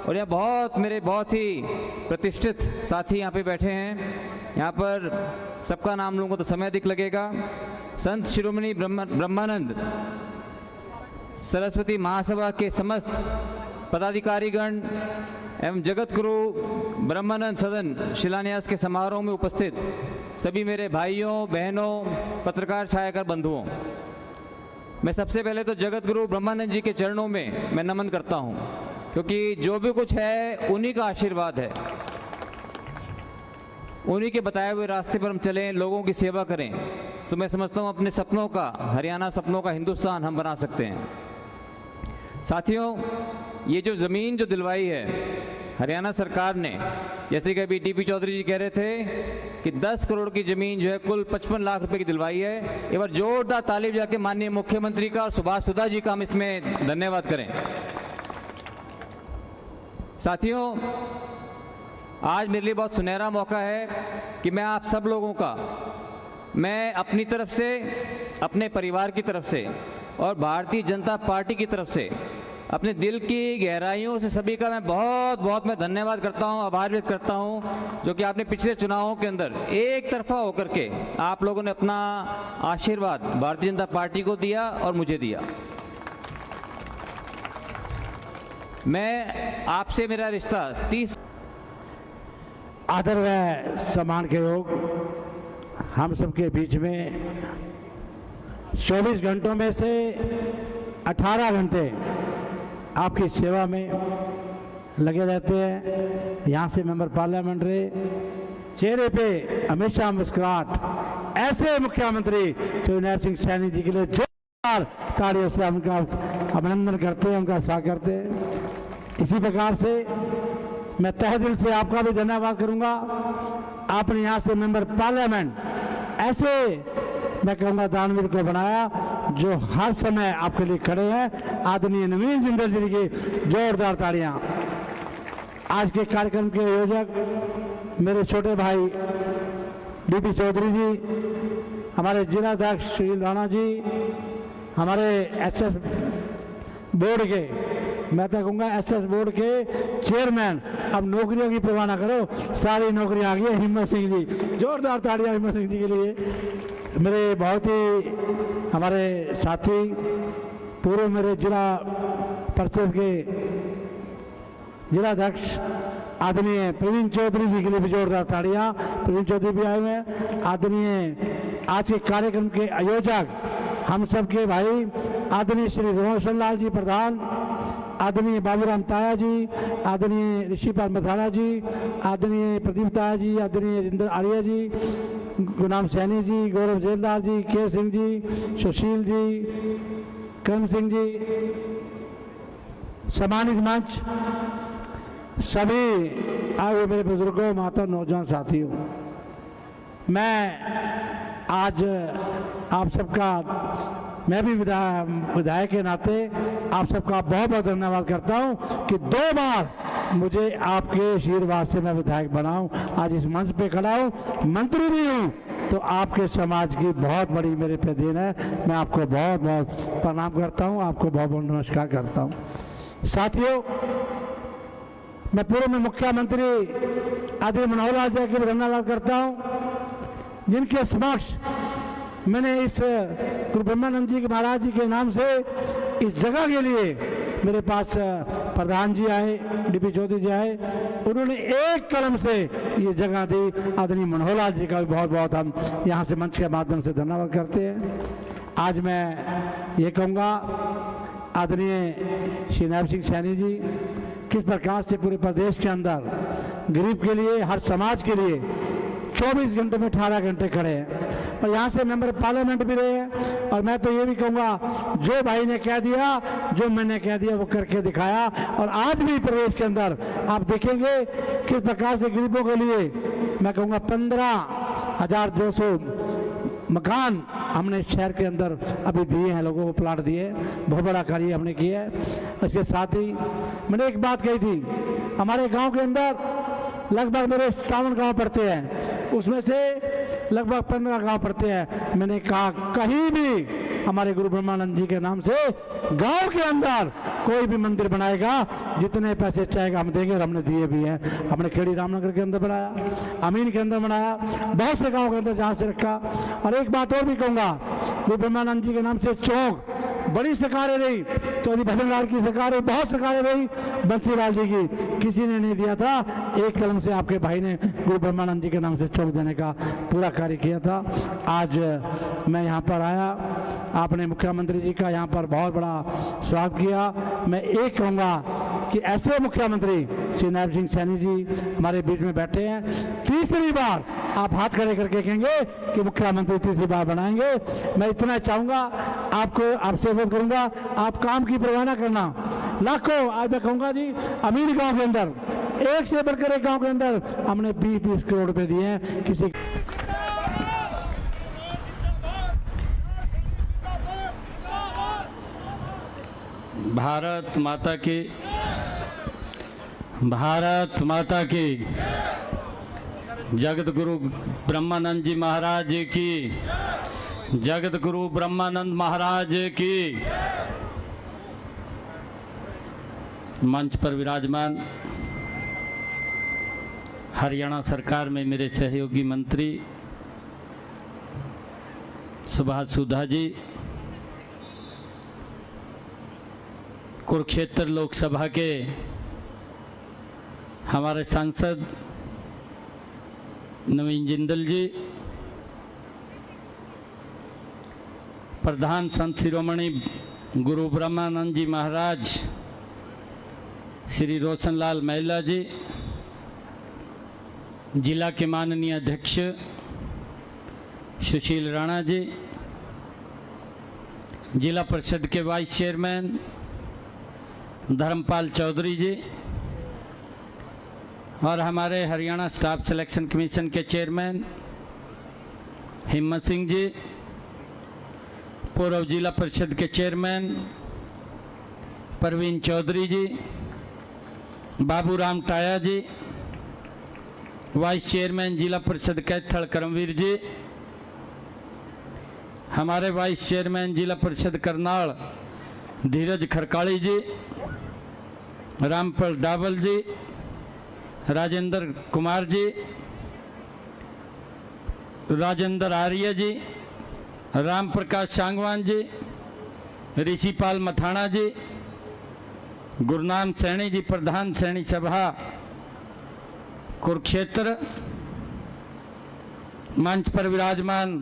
और यहाँ मेरे बहुत ही प्रतिष्ठित साथी यहाँ पे बैठे हैं। यहाँ पर सबका नाम लूँगा तो समय अधिक लगेगा। संत शिरोमणि ब्रह्मानंद सरस्वती महासभा के समस्त पदाधिकारीगण एवं जगत गुरु ब्रह्मानंद सदन शिलान्यास के समारोह में उपस्थित सभी मेरे भाइयों बहनों, पत्रकार छायाकार बंधुओं, मैं सबसे पहले तो जगत गुरु ब्रह्मानंद जी के चरणों में मैं नमन करता हूँ, क्योंकि जो भी कुछ है उन्हीं का आशीर्वाद है। उन्हीं के बताए हुए रास्ते पर हम चलें, लोगों की सेवा करें, तो मैं समझता हूँ अपने सपनों का, हरियाणा सपनों का हिंदुस्तान हम बना सकते हैं। साथियों, ये जो ज़मीन जो दिलवाई है हरियाणा सरकार ने, जैसे कि अभी डीपी चौधरी जी कह रहे थे कि 10 करोड़ की ज़मीन जो है कुल 55 लाख रुपए की दिलवाई है। एक बार जोरदार तालीम जाके माननीय मुख्यमंत्री का और सुभाष सुधा जी का हम इसमें धन्यवाद करें। साथियों, आज मेरे लिए बहुत सुनहरा मौका है कि मैं आप सब लोगों का, मैं अपनी तरफ से, अपने परिवार की तरफ से और भारतीय जनता पार्टी की तरफ से अपने दिल की गहराइयों से सभी का मैं बहुत मैं धन्यवाद करता हूं, आभार व्यक्त करता हूं, जो कि आपने पिछले चुनावों के अंदर एक तरफा होकर के आप लोगों ने अपना आशीर्वाद भारतीय जनता पार्टी को दिया और मुझे दिया। मैं आपसे मेरा रिश्ता 30 आदर व सम्मान के योग हम सबके बीच में 24 घंटों में से 18 घंटे आपकी सेवा में लगे रहते हैं। यहाँ से मेंबर पार्लियामेंट रहे, चेहरे पे हमेशा मुस्कुराहट, ऐसे मुख्यमंत्री तो नायब सिंह सैनी जी के लिए जोरदार तालियों से उनका अभिनंदन करते हैं, उनका स्वागत करते हैं। इसी प्रकार से मैं तहे दिल से आपका भी धन्यवाद करूंगा। आपने यहाँ से मेंबर पार्लियामेंट ऐसे मैं कहूँगा दानवीर को बनाया जो हर समय आपके लिए खड़े हैं। आदरणीय नवीन जिंदल जी की जोरदार तालियां। आज के कार्यक्रम के आयोजक मेरे छोटे भाई डीपी चौधरी जी, हमारे जिलाध्यक्ष श्री राणा जी, हमारे एसएस बोर्ड के, मैं तो कहूँगा एसएस बोर्ड के चेयरमैन, अब नौकरियों की परवाह ना करो, सारी नौकरियां आ गई है। हिम्मत सिंह जी, जोरदार तालियां हिम्मत सिंह जी के लिए। मेरे बहुत ही हमारे साथी पूर्व मेरे जिला परिषद के जिलाध्यक्ष आदरणीय प्रवीण चौधरी जी के लिए भी जोरदार तालियां। प्रवीण चौधरी भी आए हुए हैं। आदरणीय आज के कार्यक्रम के आयोजक हम सब के भाई आदरणीय श्री रोशन लाल जी प्रधान, आदरणीय बाबूराम ताया जी, आदरणीय ऋषिपाल मथाना जी, आदरणीय प्रदीप ताया जी, आदरणय जिंदर आर्य जी, गुलाम सैनी जी, गौरव जेलदार जी, के सिंह जी, सुशील जी, करम सिंह जी, सम्मानित मंच, सभी आए मेरे बुजुर्गों, माता, नौजवान साथियों, मैं आज आप सबका, मैं भी विधायक के नाते आप सबका बहुत बहुत धन्यवाद करता हूं कि 2 बार मुझे आपके आशीर्वाद से मैं विधायक बनाऊं, आज इस मंच पे खड़ा हूं, मंत्री भी हूं, तो आपके समाज की बहुत बड़ी मेरे पे देन है। मैं आपको बहुत बहुत प्रणाम करता हूं, आपको बहुत बहुत नमस्कार करता हूं। साथियों, मैं पूर्व में मुख्यमंत्री आदरणीय मनोहर लाल जी के धन्यवाद करता हूं, जिनके समक्ष मैंने इस गुरु ब्रह्मानंद जी के महाराज जी के नाम से इस जगह के लिए मेरे पास प्रधान जी आए, डीपी चौधरी जी आए, उन्होंने एक कलम से ये जगह दी। आदरणीय मनोहर लाल जी का भी बहुत बहुत हम यहाँ से मंच के माध्यम से धन्यवाद करते हैं। आज मैं ये कहूँगा आदरणीय श्री नायब सिंह सैनी जी किस प्रकार से पूरे प्रदेश के अंदर गरीब के लिए, हर समाज के लिए 24 घंटे में 18 घंटे खड़े हैं, और यहाँ से मेंबर पार्लियामेंट भी रहे हैं। और मैं तो ये भी कहूँगा, जो भाई ने कह दिया, जो मैंने कह दिया, वो करके दिखाया। और आज भी प्रदेश के अंदर आप देखेंगे किस प्रकार से गरीबों के लिए मैं कहूँगा 15,200 मकान हमने शहर के अंदर अभी दिए हैं, लोगों को प्लाट दिए, बहुत बड़ा कार्य हमने किया है। इसके साथ ही मैंने एक बात कही थी, हमारे गांव के अंदर लगभग मेरे 57 गांव पड़ते हैं, उसमें से लगभग 15 गांव पड़ते हैं। मैंने कहा कहीं भी हमारे गुरु ब्रह्मानंद जी के नाम से गांव के अंदर कोई भी मंदिर बनाएगा, जितने पैसे चाहेगा हम देंगे, और हमने दिए भी हैं। हमने खेड़ी रामनगर के अंदर बनाया, अमीन के अंदर बनाया, बहुत से गाँव के अंदर जहाँ से रखा। और एक बात और भी कहूँगा, गुरु ब्रह्मानंद जी के नाम से चौक बड़ी सरकारें रही, चौधरी भजन लाल की सरकार, बहुत सरकारें रही, बंसीलाल जी की किसी ने नहीं दिया था। एक कलम से आपके भाई ने गुरु ब्रह्मानंद जी के नाम से चौक देने का पूरा कार्य किया था। आज मैं यहाँ पर आया, आपने मुख्यमंत्री जी का यहाँ पर बहुत बड़ा स्वागत किया। मैं एक कहूँगा कि ऐसे मुख्यमंत्री श्री नायब सिंह सैनी जी हमारे बीच में बैठे हैं, तीसरी बार आप हाथ खड़े करके कहेंगे कि मुख्यमंत्री तीसरी बार बनाएंगे। मैं इतना चाहूँगा, आपको आपसे अनुरोध करूँगा, आप काम की परवाह न करना। लाखों, आज मैं कहूँगा जी, अमीर गांव के अंदर एक से बढ़कर एक गांव के अंदर हमने 20-20 करोड़ रुपए दिए हैं। किसी भारत माता की, भारत माता की, जगत गुरु ब्रह्मानंद जी महाराज की, जगत गुरु ब्रह्मानंद महाराज की। मंच पर विराजमान हरियाणा सरकार में मेरे सहयोगी मंत्री सुभाष सुधा जी, कुरुक्षेत्र लोकसभा के हमारे सांसद नवीन जिंदल जी, प्रधान संत शिरोमणि गुरु ब्रह्मानंद जी महाराज श्री रोशन लाल महिला जी, जिला के माननीय अध्यक्ष सुशील राणा जी, जिला परिषद के वाइस चेयरमैन धर्मपाल चौधरी जी, और हमारे हरियाणा स्टाफ सिलेक्शन कमीशन के चेयरमैन हिम्मत सिंह जी, पूर्व जिला परिषद के चेयरमैन परवीन चौधरी जी, बाबूराम टाया जी, वाइस चेयरमैन जिला परिषद कैथल करमवीर जी, हमारे वाइस चेयरमैन जिला परिषद करनाल धीरज खरकाली जी, रामपाल डाबल जी, राजेंद्र कुमार जी, राजेंद्र आर्य जी, राम प्रकाश सांगवान जी, ऋषिपाल मथाना जी, गुरनाम सैनी जी, प्रधान सैनी सभा कुरुक्षेत्र, मंच पर विराजमान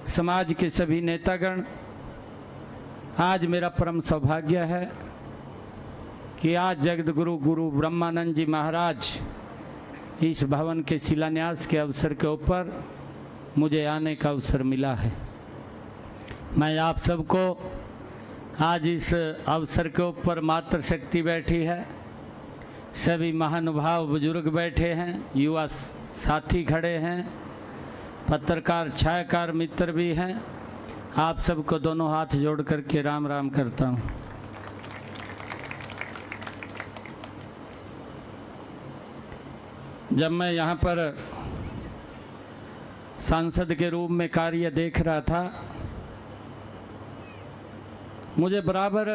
समाज के सभी नेतागण, आज मेरा परम सौभाग्य है कि आज जगत गुरु गुरु ब्रह्मानंद जी महाराज इस भवन के शिलान्यास के अवसर के ऊपर मुझे आने का अवसर मिला है। मैं आप सबको आज इस अवसर के ऊपर मातृशक्ति बैठी है, सभी महानुभाव बुजुर्ग बैठे हैं, युवा साथी खड़े हैं, पत्रकार छायाकार मित्र भी हैं, आप सबको दोनों हाथ जोड़ करके राम राम करता हूँ। जब मैं यहाँ पर सांसद के रूप में कार्य देख रहा था, मुझे बराबर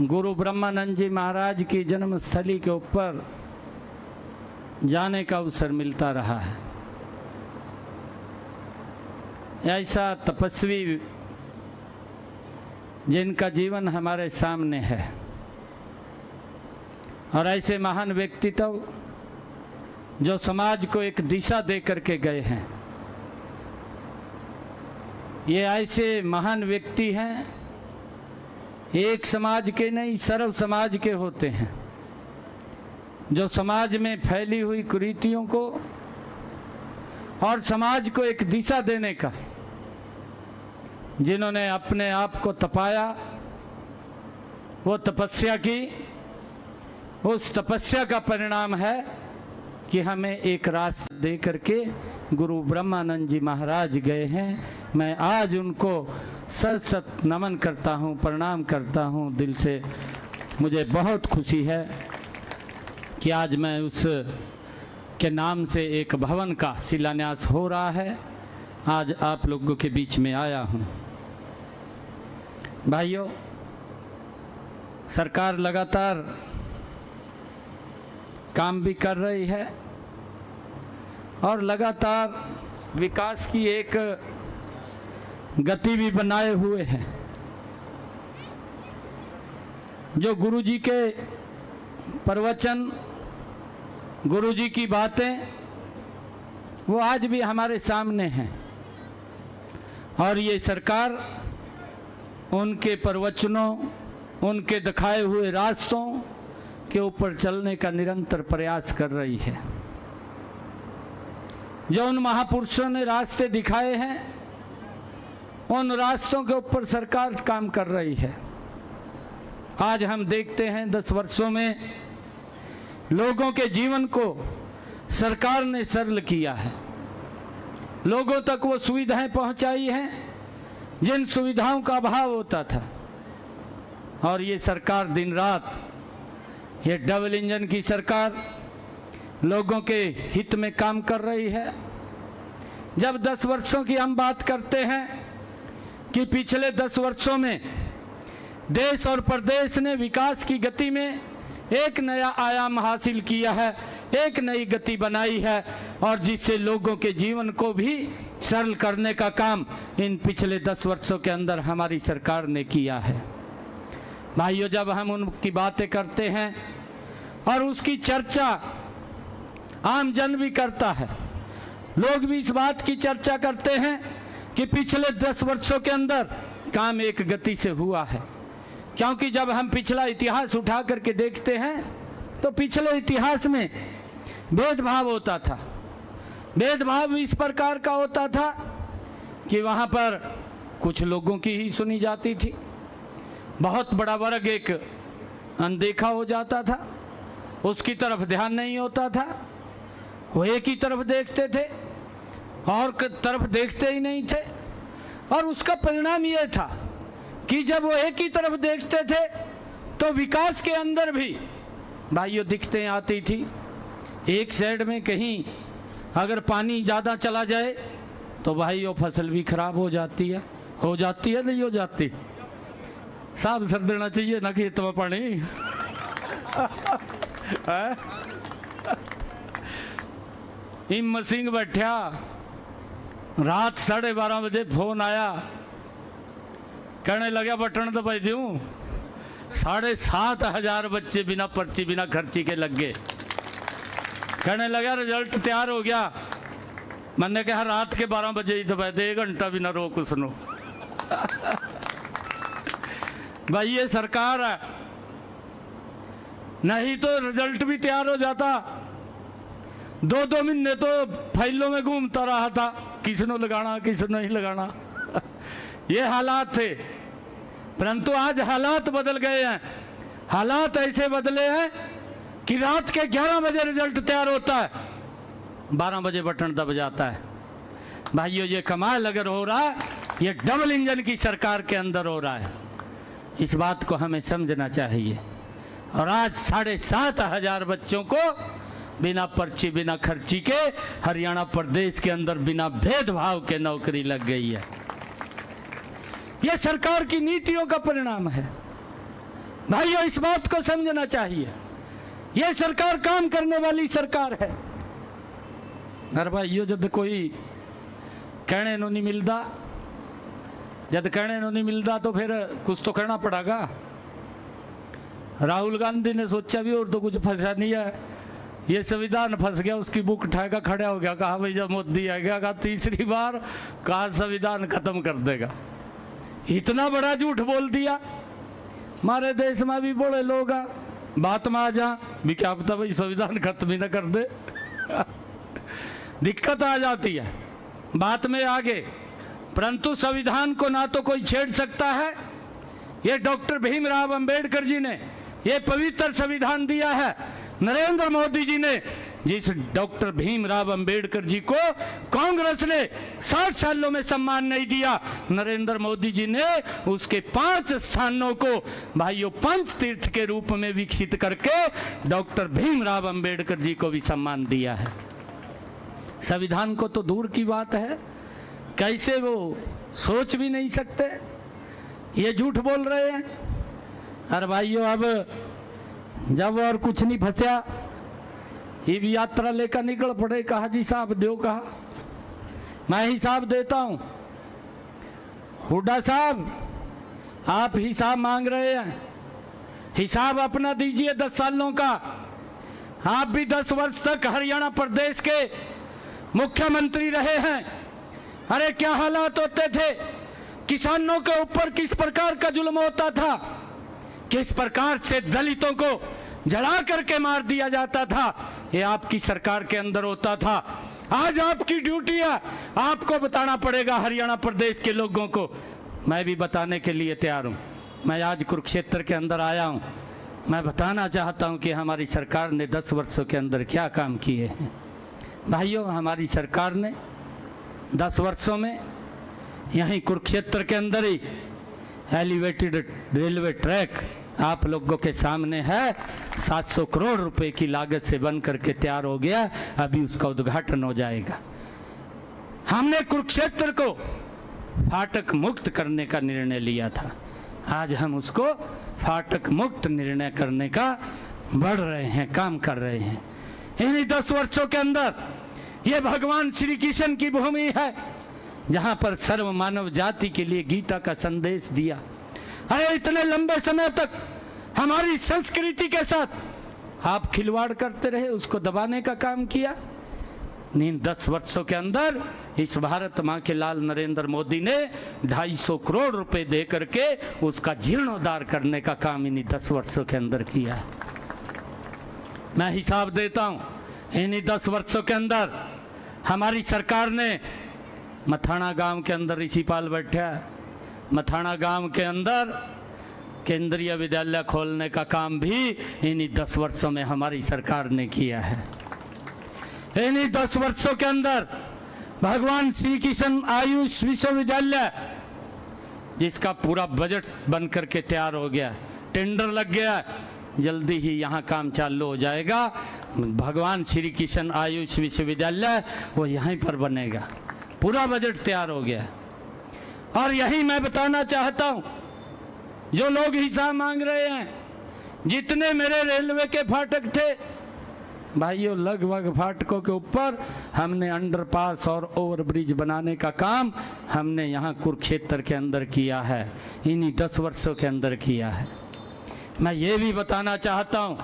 गुरु ब्रह्मानंद जी महाराज की जन्मस्थली के ऊपर जाने का अवसर मिलता रहा है। ऐसा तपस्वी जिनका जीवन हमारे सामने है और ऐसे महान व्यक्तित्व जो समाज को एक दिशा दे करके गए हैं, ये ऐसे महान व्यक्ति हैं, एक समाज के नहीं सर्व समाज के होते हैं, जो समाज में फैली हुई कुरीतियों को और समाज को एक दिशा देने का, जिन्होंने अपने आप को तपाया, वो तपस्या की, उस तपस्या का परिणाम है कि हमें एक रास्ता दे करके गुरु ब्रह्मानंद जी महाराज गए हैं। मैं आज उनको सत सत नमन करता हूँ, प्रणाम करता हूँ दिल से। मुझे बहुत खुशी है कि आज मैं उस के नाम से एक भवन का शिलान्यास हो रहा है, आज आप लोगों के बीच में आया हूँ। भाइयों, सरकार लगातार काम भी कर रही है और लगातार विकास की एक गति भी बनाए हुए है। जो गुरुजी के प्रवचन, गुरुजी की बातें, वो आज भी हमारे सामने हैं और ये सरकार उनके प्रवचनों, उनके दिखाए हुए रास्तों के ऊपर चलने का निरंतर प्रयास कर रही है। जो उन महापुरुषों ने रास्ते दिखाए हैं, उन रास्तों के ऊपर सरकार काम कर रही है। आज हम देखते हैं 10 वर्षों में लोगों के जीवन को सरकार ने सरल किया है, लोगों तक वो सुविधाएं पहुंचाई हैं जिन सुविधाओं का अभाव होता था। और ये सरकार दिन रात, ये डबल इंजन की सरकार लोगों के हित में काम कर रही है। जब 10 वर्षों की हम बात करते हैं कि पिछले 10 वर्षों में देश और प्रदेश ने विकास की गति में एक नया आयाम हासिल किया है, एक नई गति बनाई है और जिससे लोगों के जीवन को भी सरल करने का काम इन पिछले 10 वर्षों के अंदर हमारी सरकार ने किया है। भाइयों, जब हम उनकी बातें करते हैं और उसकी चर्चा आम जन भी करता है, लोग भी इस बात की चर्चा करते हैं कि पिछले 10 वर्षों के अंदर काम एक गति से हुआ है। क्योंकि जब हम पिछला इतिहास उठा करके देखते हैं तो पिछले इतिहास में भेदभाव होता था। भेदभाव इस प्रकार का होता था कि वहां पर कुछ लोगों की ही सुनी जाती थी, बहुत बड़ा वर्ग एक अनदेखा हो जाता था उसकी तरफ ध्यान नहीं होता था, वो एक ही तरफ देखते थे और तरफ देखते ही नहीं थे। और उसका परिणाम ये था कि जब वो एक ही तरफ देखते थे तो विकास के अंदर भी भाइयों दिक्कतें आती थी। एक साइड में कहीं अगर पानी ज़्यादा चला जाए तो भाइयों फसल भी खराब हो जाती है नहीं हो जाती? साफ सर देना चाहिए ना खेत में पानी। हिम्मत सिंह बैठा, रात 12:30 बजे फोन आया, कहने लगा बटन दबाई दूं। 7,500 बच्चे बिना पर्ची बिना खर्ची के लग गए। कहने लगा रिजल्ट तैयार हो गया। मैंने कहा रात के 12 बजे ही दबा दे, 1 घंटा भी ना रोक सुनो। भाई ये सरकार है, नहीं तो रिजल्ट भी तैयार हो जाता। 2-2 महीने तो फाइलों में घूमता रहा था, किसने लगाना किसने नहीं लगाना। ये हालात थे, परंतु आज हालात बदल गए हैं। हालात ऐसे बदले हैं कि रात के 11 बजे रिजल्ट तैयार होता है, 12 बजे बटन दब जाता है। भाइयों ये कमाल अगर हो रहा है, ये डबल इंजन की सरकार के अंदर हो रहा है। इस बात को हमें समझना चाहिए। और आज 7,500 बच्चों को बिना पर्ची बिना खर्ची के हरियाणा प्रदेश के अंदर बिना भेदभाव के नौकरी लग गई है। यह सरकार की नीतियों का परिणाम है। भाइयों इस बात को समझना चाहिए। यह सरकार काम करने वाली सरकार है। अरे भाइयों जब कोई कहने नहीं मिलता, जब कहने नहीं मिलता तो फिर कुछ तो करना पड़ेगा। राहुल गांधी ने सोचा भी और तो कुछ फंसा नहीं है, ये संविधान फंस गया, उसकी बुक उठाएगा, खड़ा हो गया, कहा भाई जब मोदी आ गया, कहा तीसरी बार, कहा संविधान खत्म कर देगा। इतना बड़ा झूठ बोल दिया। हमारे देश में भी बड़े लोग आ, बात में आ जा भी क्या पता भाई संविधान खत्म ही ना कर दे। दिक्कत आ जाती है बात में आगे। परंतु संविधान को ना तो कोई छेड़ सकता है। ये डॉक्टर भीमराव अंबेडकर जी ने ये पवित्र संविधान दिया है। नरेंद्र मोदी जी ने, जिस डॉक्टर भीमराव अंबेडकर जी को कांग्रेस ने 60 सालों में सम्मान नहीं दिया, नरेंद्र मोदी जी ने उसके 5 स्थानों को भाइयों पंच तीर्थ के रूप में विकसित करके डॉक्टर भीमराव अंबेडकर जी को भी सम्मान दिया है। संविधान को तो दूर की बात है, कैसे वो सोच भी नहीं सकते, ये झूठ बोल रहे हैं। अरे भाइयों अब जब और कुछ नहीं फंसा, ये भी यात्रा लेकर निकल पड़े, कहा जी साहब दो, कहा मैं हिसाब देता हूं। हुड्डा साहब आप हिसाब मांग रहे हैं, हिसाब अपना दीजिए 10 सालों का। आप भी 10 वर्ष तक हरियाणा प्रदेश के मुख्यमंत्री रहे हैं। अरे क्या हालात होते थे, किसानों के ऊपर किस प्रकार का जुल्म होता था, किस प्रकार से दलितों को जला करके मार दिया जाता था, ये आपकी सरकार के अंदर होता था। आज आपकी ड्यूटी है, आपको बताना पड़ेगा हरियाणा प्रदेश के लोगों को। मैं भी बताने के लिए तैयार हूं। मैं आज कुरुक्षेत्र के अंदर आया हूं, मैं बताना चाहता हूं कि हमारी सरकार ने 10 वर्षों के अंदर क्या काम किए हैं। भाइयों हमारी सरकार ने 10 वर्षों में यहीं कुरुक्षेत्र के अंदर ही एलिवेटेड रेलवे ट्रैक आप लोगों के सामने है, 700 करोड़ रुपए की लागत से बन करके तैयार हो गया, अभी उसका उद्घाटन हो जाएगा। हमने कुरुक्षेत्र को फाटक मुक्त करने का निर्णय लिया था, आज हम उसको फाटक मुक्त निर्णय करने का बढ़ रहे हैं, काम कर रहे हैं। इन्हीं 10 वर्षों के अंदर ये भगवान श्री कृष्ण की भूमि है, जहां पर सर्व मानव जाति के लिए गीता का संदेश दिया। अरे इतने लंबे समय तक हमारी संस्कृति के साथ आप खिलवाड़ करते रहे, उसको दबाने का काम किया। इन 10 वर्षों के अंदर इस भारत मां के लाल नरेंद्र मोदी ने 250 करोड़ रुपए दे करके उसका जीर्णोद्धार करने का काम इन्हीं 10 वर्षों के अंदर किया है। मैं हिसाब देता हूं, इन्हीं 10 वर्षों के अंदर हमारी सरकार ने मथाना गांव के अंदर ऋषिपाल बैठा है, मथाना गांव के अंदर केंद्रीय विद्यालय खोलने का काम भी इन्हीं 10 वर्षों में हमारी सरकार ने किया है। इन्हीं 10 वर्षों के अंदर भगवान श्री कृष्ण आयुष विश्वविद्यालय, जिसका पूरा बजट बन करके तैयार हो गया, टेंडर लग गया, जल्दी ही यहाँ काम चालू हो जाएगा। भगवान श्री कृष्ण आयुष विश्वविद्यालय वो यहीं पर बनेगा, पूरा बजट तैयार हो गया। और यही मैं बताना चाहता हूँ, जो लोग हिसाब मांग रहे हैं, जितने मेरे रेलवे के फाटक थे भाइयों, लगभग फाटकों के ऊपर हमने अंडरपास और ओवरब्रिज बनाने का काम हमने यहाँ कुरुक्षेत्र के अंदर किया है, इन्हीं 10 वर्षों के अंदर किया है। मैं ये भी बताना चाहता हूँ,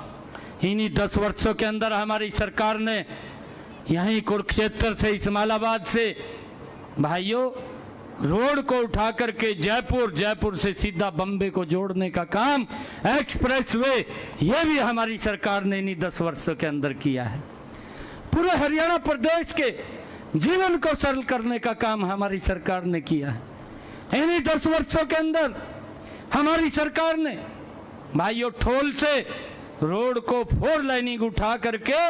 इन्हीं 10 वर्षों के अंदर हमारी सरकार ने यहीं कुरुक्षेत्र से इस्माइलाबाद से भाइयों रोड को उठा करके जयपुर से सीधा बम्बे को जोड़ने का काम, एक्सप्रेसवे, ये भी हमारी सरकार ने इन्हीं 10 वर्षों के अंदर किया है। पूरे हरियाणा प्रदेश के जीवन को सरल करने का काम हमारी सरकार ने किया है। इन्हीं 10 वर्षों के अंदर हमारी सरकार ने भाइयों ठोल से रोड को 4 लाइनिंग उठा करके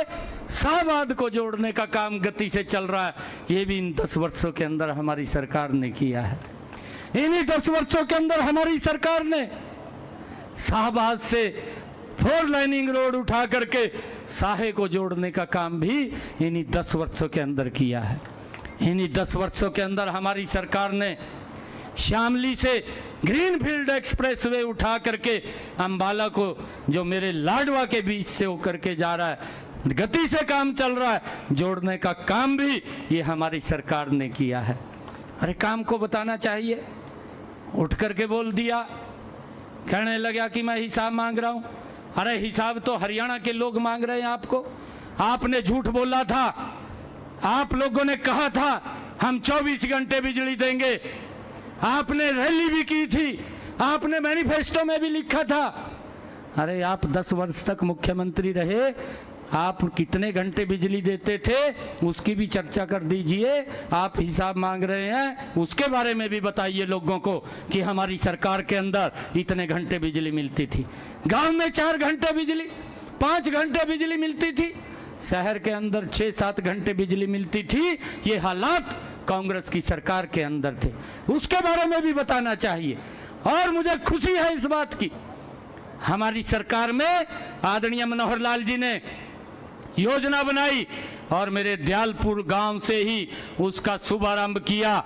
शाहबाद को जोड़ने का काम गति से चल रहा है, ये भी इन 10 वर्षों के अंदर हमारी सरकार ने किया है। इन्हीं 10 वर्षों के अंदर हमारी सरकार ने शाहबाद से 4 लाइनिंग रोड उठा करके साहे को जोड़ने का काम भी इन्हीं 10 वर्षों के अंदर किया है। इन्हीं 10 वर्षों के अंदर हमारी सरकार ने शामली से ग्रीनफील्ड एक्सप्रेसवे उठा करके अंबाला को, जो मेरे लाडवा के बीच से होकर के जा रहा है, गति से काम चल रहा है, जोड़ने का काम भी ये हमारी सरकार ने किया है। अरे काम को बताना चाहिए, उठ करके बोल दिया, कहने लगा कि मैं हिसाब मांग रहा हूं। अरे हिसाब तो हरियाणा के लोग मांग रहे हैं आपको। आपने झूठ बोला था, आप लोगों ने कहा था हम 24 घंटे बिजली देंगे, आपने रैली भी की थी, आपने मैनिफेस्टो में भी लिखा था। अरे आप 10 वर्ष तक मुख्यमंत्री रहे, आप कितने घंटे बिजली देते थे उसकी भी चर्चा कर दीजिए। आप हिसाब मांग रहे हैं, उसके बारे में भी बताइए लोगों को कि हमारी सरकार के अंदर इतने घंटे बिजली मिलती थी। गांव में 4 घंटे बिजली, 5 घंटे बिजली मिलती थी, शहर के अंदर 6-7 घंटे बिजली मिलती थी। ये हालात कांग्रेस की सरकार के अंदर थे, उसके बारे में भी बताना चाहिए। और मुझे खुशी है इस बात की, हमारी सरकार में आदरणीय मनोहर लाल जी ने योजना बनाई और मेरे दयालपुर गांव से ही उसका शुभारंभ किया।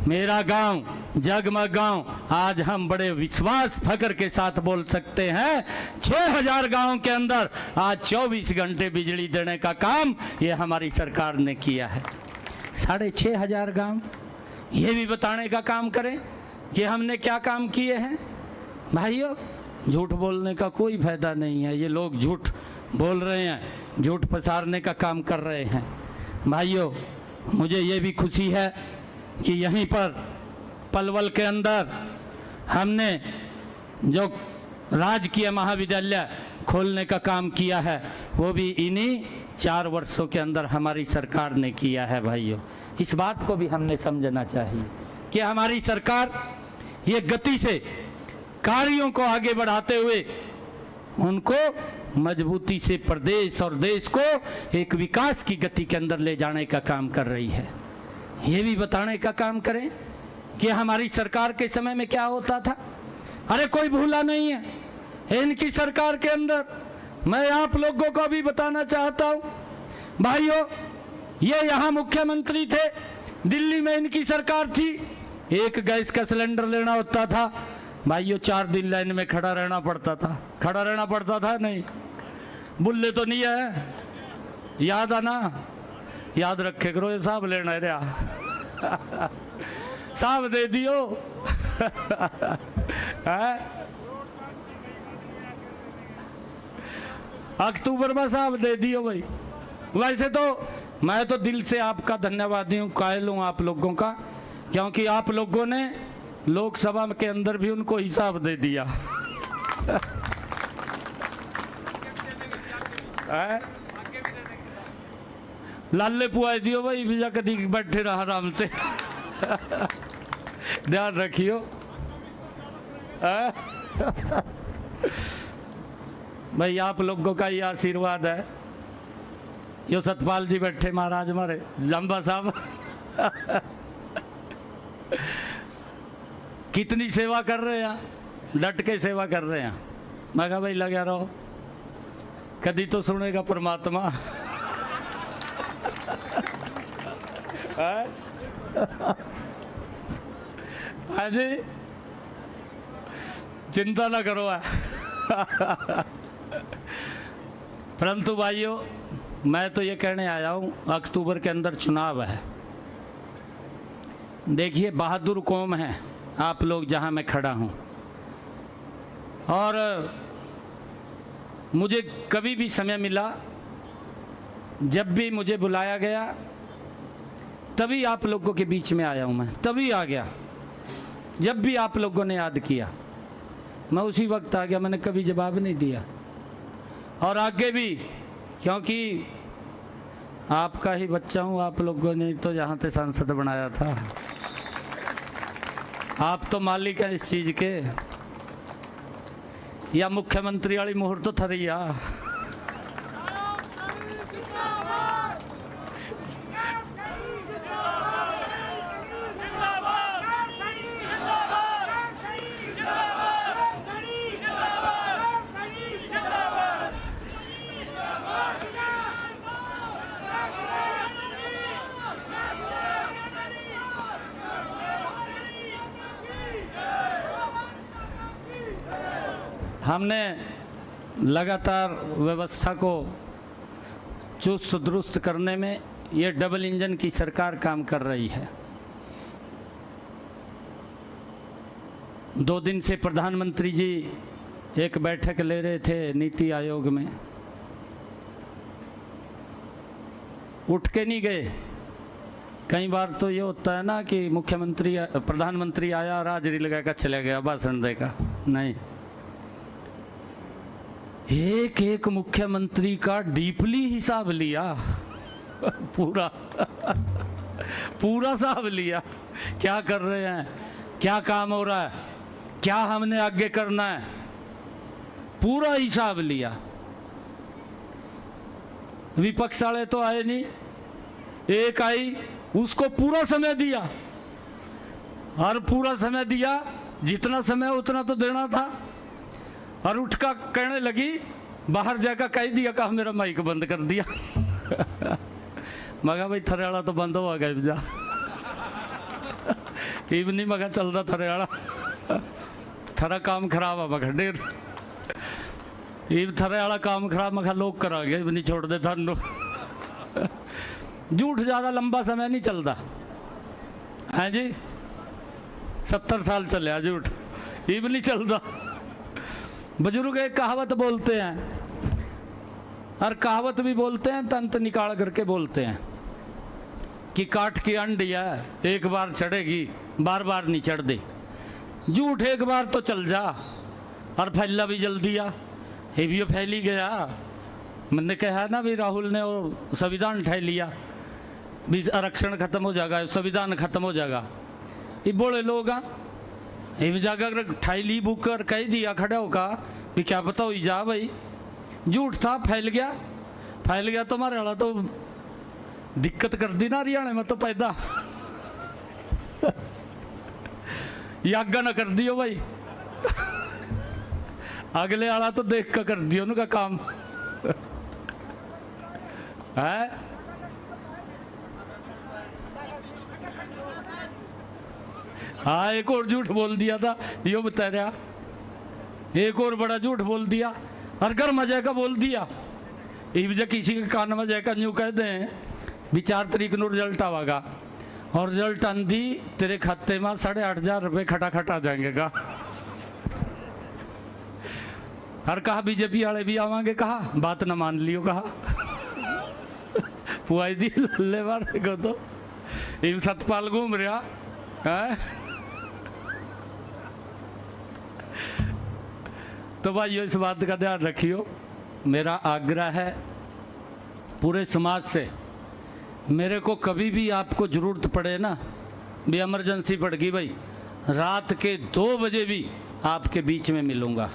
मेरा गांव जगमग गांव, आज हम बड़े विश्वास फख्र के साथ बोल सकते हैं 6000 गांव के अंदर आज 24 घंटे बिजली देने का काम ये हमारी सरकार ने किया है। 6500 गांव, ये भी बताने का काम करें कि हमने क्या काम किए हैं। भाइयों, झूठ बोलने का कोई फायदा नहीं है, ये लोग झूठ बोल रहे हैं, झूठ पसारने का काम कर रहे हैं। भाइयों, मुझे ये भी खुशी है कि यहीं पर पलवल के अंदर हमने जो राजकीय महाविद्यालय खोलने का काम किया है वो भी इन्हीं 4 वर्षों के अंदर हमारी सरकार ने किया है। भाइयों, इस बात को भी हमने समझना चाहिए कि हमारी सरकार ये गति से कार्यों को आगे बढ़ाते हुए उनको मजबूती से प्रदेश और देश को एक विकास की गति के अंदर ले जाने का काम कर रही है। ये भी बताने का काम करें कि हमारी सरकार के समय में क्या होता था। अरे कोई भूला नहीं है इनकी सरकार के अंदर। मैं आप लोगों को भी बताना चाहता हूं भाइयों, ये यहाँ मुख्यमंत्री थे, दिल्ली में इनकी सरकार थी, एक गैस का सिलेंडर लेना होता था भाइयों 4 दिन लाइन में खड़ा रहना पड़ता था। नहीं बुल्ले तो नहीं है, याद आना, याद रखे करो, ये साहब लेना है साहब दे दियो अक्टूबर में साहब दे दियो भाई। वैसे तो मैं तो दिल से आपका धन्यवादी हूँ, कायल हूँ आप लोगों का, क्योंकि आप लोगों ने लोकसभा के अंदर भी उनको हिसाब दे दिया लाले पुआई दियो भाई, बीजा कदी बैठे रहा आराम से ध्यान रखियो। भाई आप लोगों का ये आशीर्वाद है। यो सतपाल जी बैठे महाराज हमारे लंबा साहब कितनी सेवा कर रहे हैं, डट के सेवा कर रहे हैं। मैं कहा भाई लगा रहो, कभी तो सुनेगा परमात्मा। हाँ जी, चिंता ना करो। परंतु भाइयों, मैं तो ये कहने आया हूँ, अक्टूबर के अंदर चुनाव है। देखिए बहादुर कौम है आप लोग जहाँ मैं खड़ा हूँ, और मुझे कभी भी समय मिला, जब भी मुझे बुलाया गया तभी आप लोगों के बीच में आया हूँ। मैं तभी आ गया जब भी आप लोगों ने याद किया, मैं उसी वक्त आ गया। मैंने कभी जवाब नहीं दिया, और आगे भी, क्योंकि आपका ही बच्चा हूँ। आप लोगों ने तो यहाँ से सांसद बनाया था, आप तो मालिक हैं इस चीज के। या मुख्यमंत्री वाली मुहूर्त तो थरिया। हमने लगातार व्यवस्था को चुस्त दुरुस्त करने में ये डबल इंजन की सरकार काम कर रही है। 2 दिन से प्रधानमंत्री जी एक बैठक ले रहे थे नीति आयोग में, उठ के नहीं गए। कई बार तो ये होता है ना कि मुख्यमंत्री प्रधानमंत्री आया और हाजिरी लगा कर चला गया, भाषण देगा। नहीं, एक एक मुख्यमंत्री का डीपली हिसाब लिया, पूरा पूरा हिसाब लिया। क्या कर रहे हैं, क्या काम हो रहा है, क्या हमने आगे करना है, पूरा हिसाब लिया। विपक्ष वाले तो आए नहीं, एक आई, उसको पूरा समय दिया, और पूरा समय दिया, जितना समय उतना तो देना था। और उठ का कहने लगी, बाहर जाकर कह दिया कहा मेरा माइक बंद कर दिया। मगा भाई थरे वाला तो बंद हो गया जा नहीं, मगा चलता थरे वाला, थरा काम खराब है मगा ढेर थरे वाला काम खराब। मगा लोग करा गए नहीं छोड़ दे थानू। झूठ ज्यादा लंबा समय नहीं चलता है जी, 70 साल चले झूठ इब नहीं चलता। बुजुर्ग एक कहावत बोलते हैं, और कहावत भी बोलते हैं तंत निकाल करके बोलते हैं कि काट की अंडिया एक बार चढ़ेगी, बार बार नहीं चढ़ दे। झूठ एक बार तो चल जा, और फैला भी जल्दी आ, ये भी फैल ही गया। मैंने कहा ना भी राहुल ने वो संविधान उठा लिया, भी आरक्षण खत्म हो जाएगा, संविधान खत्म हो जाएगा। ये बोले लोग एक जगह ठाईली बुक कर कह दिया खड़ा होगा भी क्या पता हो जा भाई। झूठ था, फैल गया तो हमारे वाला तो दिक्कत कर दी ना हरियाणा में तो पैदा। यागा ना कर दियो भाई, अगले वाला तो देख कर दियो उनका काम है। हाँ, एक और झूठ बोल दिया था, यो बता रहा, एक और बड़ा झूठ बोल दिया, और घर मजे का बोल दिया। ये वजह किसी के कान में जाकर यूँ कह दें भी 4 तारीख को रिजल्ट आवागा, और रिजल्ट आंधी तेरे खाते में 8,500 रुपये खटाखट आ जाएंगे का। और कहा बीजेपी वाले भी आवांगे, कहा बात न मान लियो, कहा पुआई दी लल्ले बार को तो इन सतपाल घूम रहा है। तो भाइयों इस बात का ध्यान रखियो। मेरा आग्रह है पूरे समाज से, मेरे को कभी भी आपको जरूरत पड़े ना, भी इमरजेंसी पड़ गई भाई, रात के 2 बजे भी आपके बीच में मिलूंगा।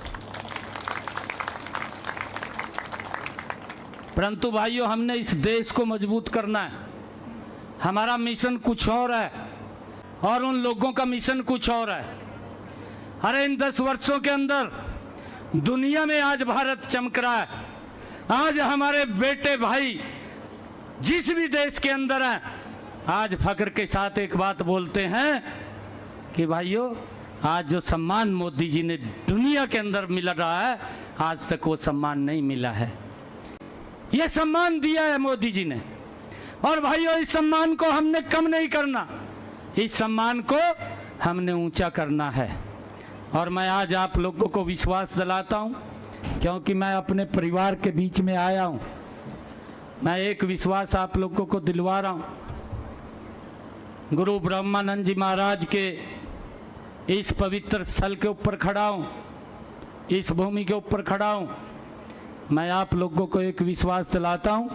परंतु भाइयों, हमने इस देश को मजबूत करना है। हमारा मिशन कुछ और है और उन लोगों का मिशन कुछ और है। अरे इन 10 वर्षों के अंदर दुनिया में आज भारत चमक रहा है। आज हमारे बेटे भाई जिस भी देश के अंदर हैं, आज फख्र के साथ एक बात बोलते हैं कि भाइयों, आज जो सम्मान मोदी जी ने दुनिया के अंदर मिल रहा है, आज तक वो सम्मान नहीं मिला है। ये सम्मान दिया है मोदी जी ने। और भाइयों, इस सम्मान को हमने कम नहीं करना, इस सम्मान को हमने ऊंचा करना है। और मैं आज आप लोगों को विश्वास दिलाता हूं, क्योंकि मैं अपने परिवार के बीच में आया हूं। मैं एक विश्वास आप लोगों को दिलवा रहा हूं। गुरु ब्रह्मानंद जी महाराज के इस पवित्र स्थल के ऊपर खड़ा हूं, इस भूमि के ऊपर खड़ा हूं। मैं आप लोगों को एक विश्वास दिलाता हूं,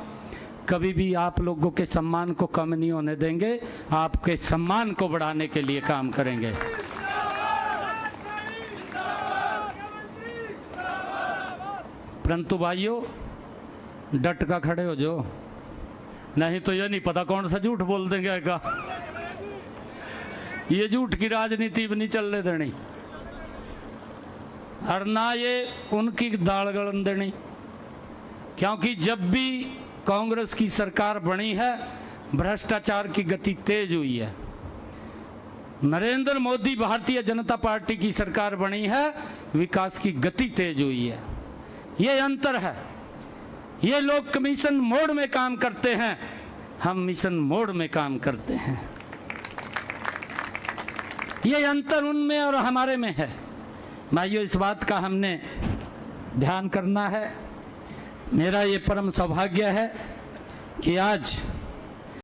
कभी भी आप लोगों के सम्मान को कम नहीं होने देंगे, आपके सम्मान को बढ़ाने के लिए काम करेंगे। परंतु भाइयों, डट का खड़े हो जो, नहीं तो ये नहीं पता कौन सा झूठ बोल देंगे का। ये झूठ की राजनीति भी नहीं चलने देनी, और ना ये उनकी दाल गलन देनी। क्योंकि जब भी कांग्रेस की सरकार बनी है, भ्रष्टाचार की गति तेज हुई है। नरेंद्र मोदी भारतीय जनता पार्टी की सरकार बनी है, विकास की गति तेज हुई है। ये अंतर है। ये लोग कमीशन मोड में काम करते हैं, हम मिशन मोड में काम करते हैं। ये अंतर उनमें और हमारे में है। भाइयों, इस बात का हमने ध्यान करना है। मेरा ये परम सौभाग्य है कि आज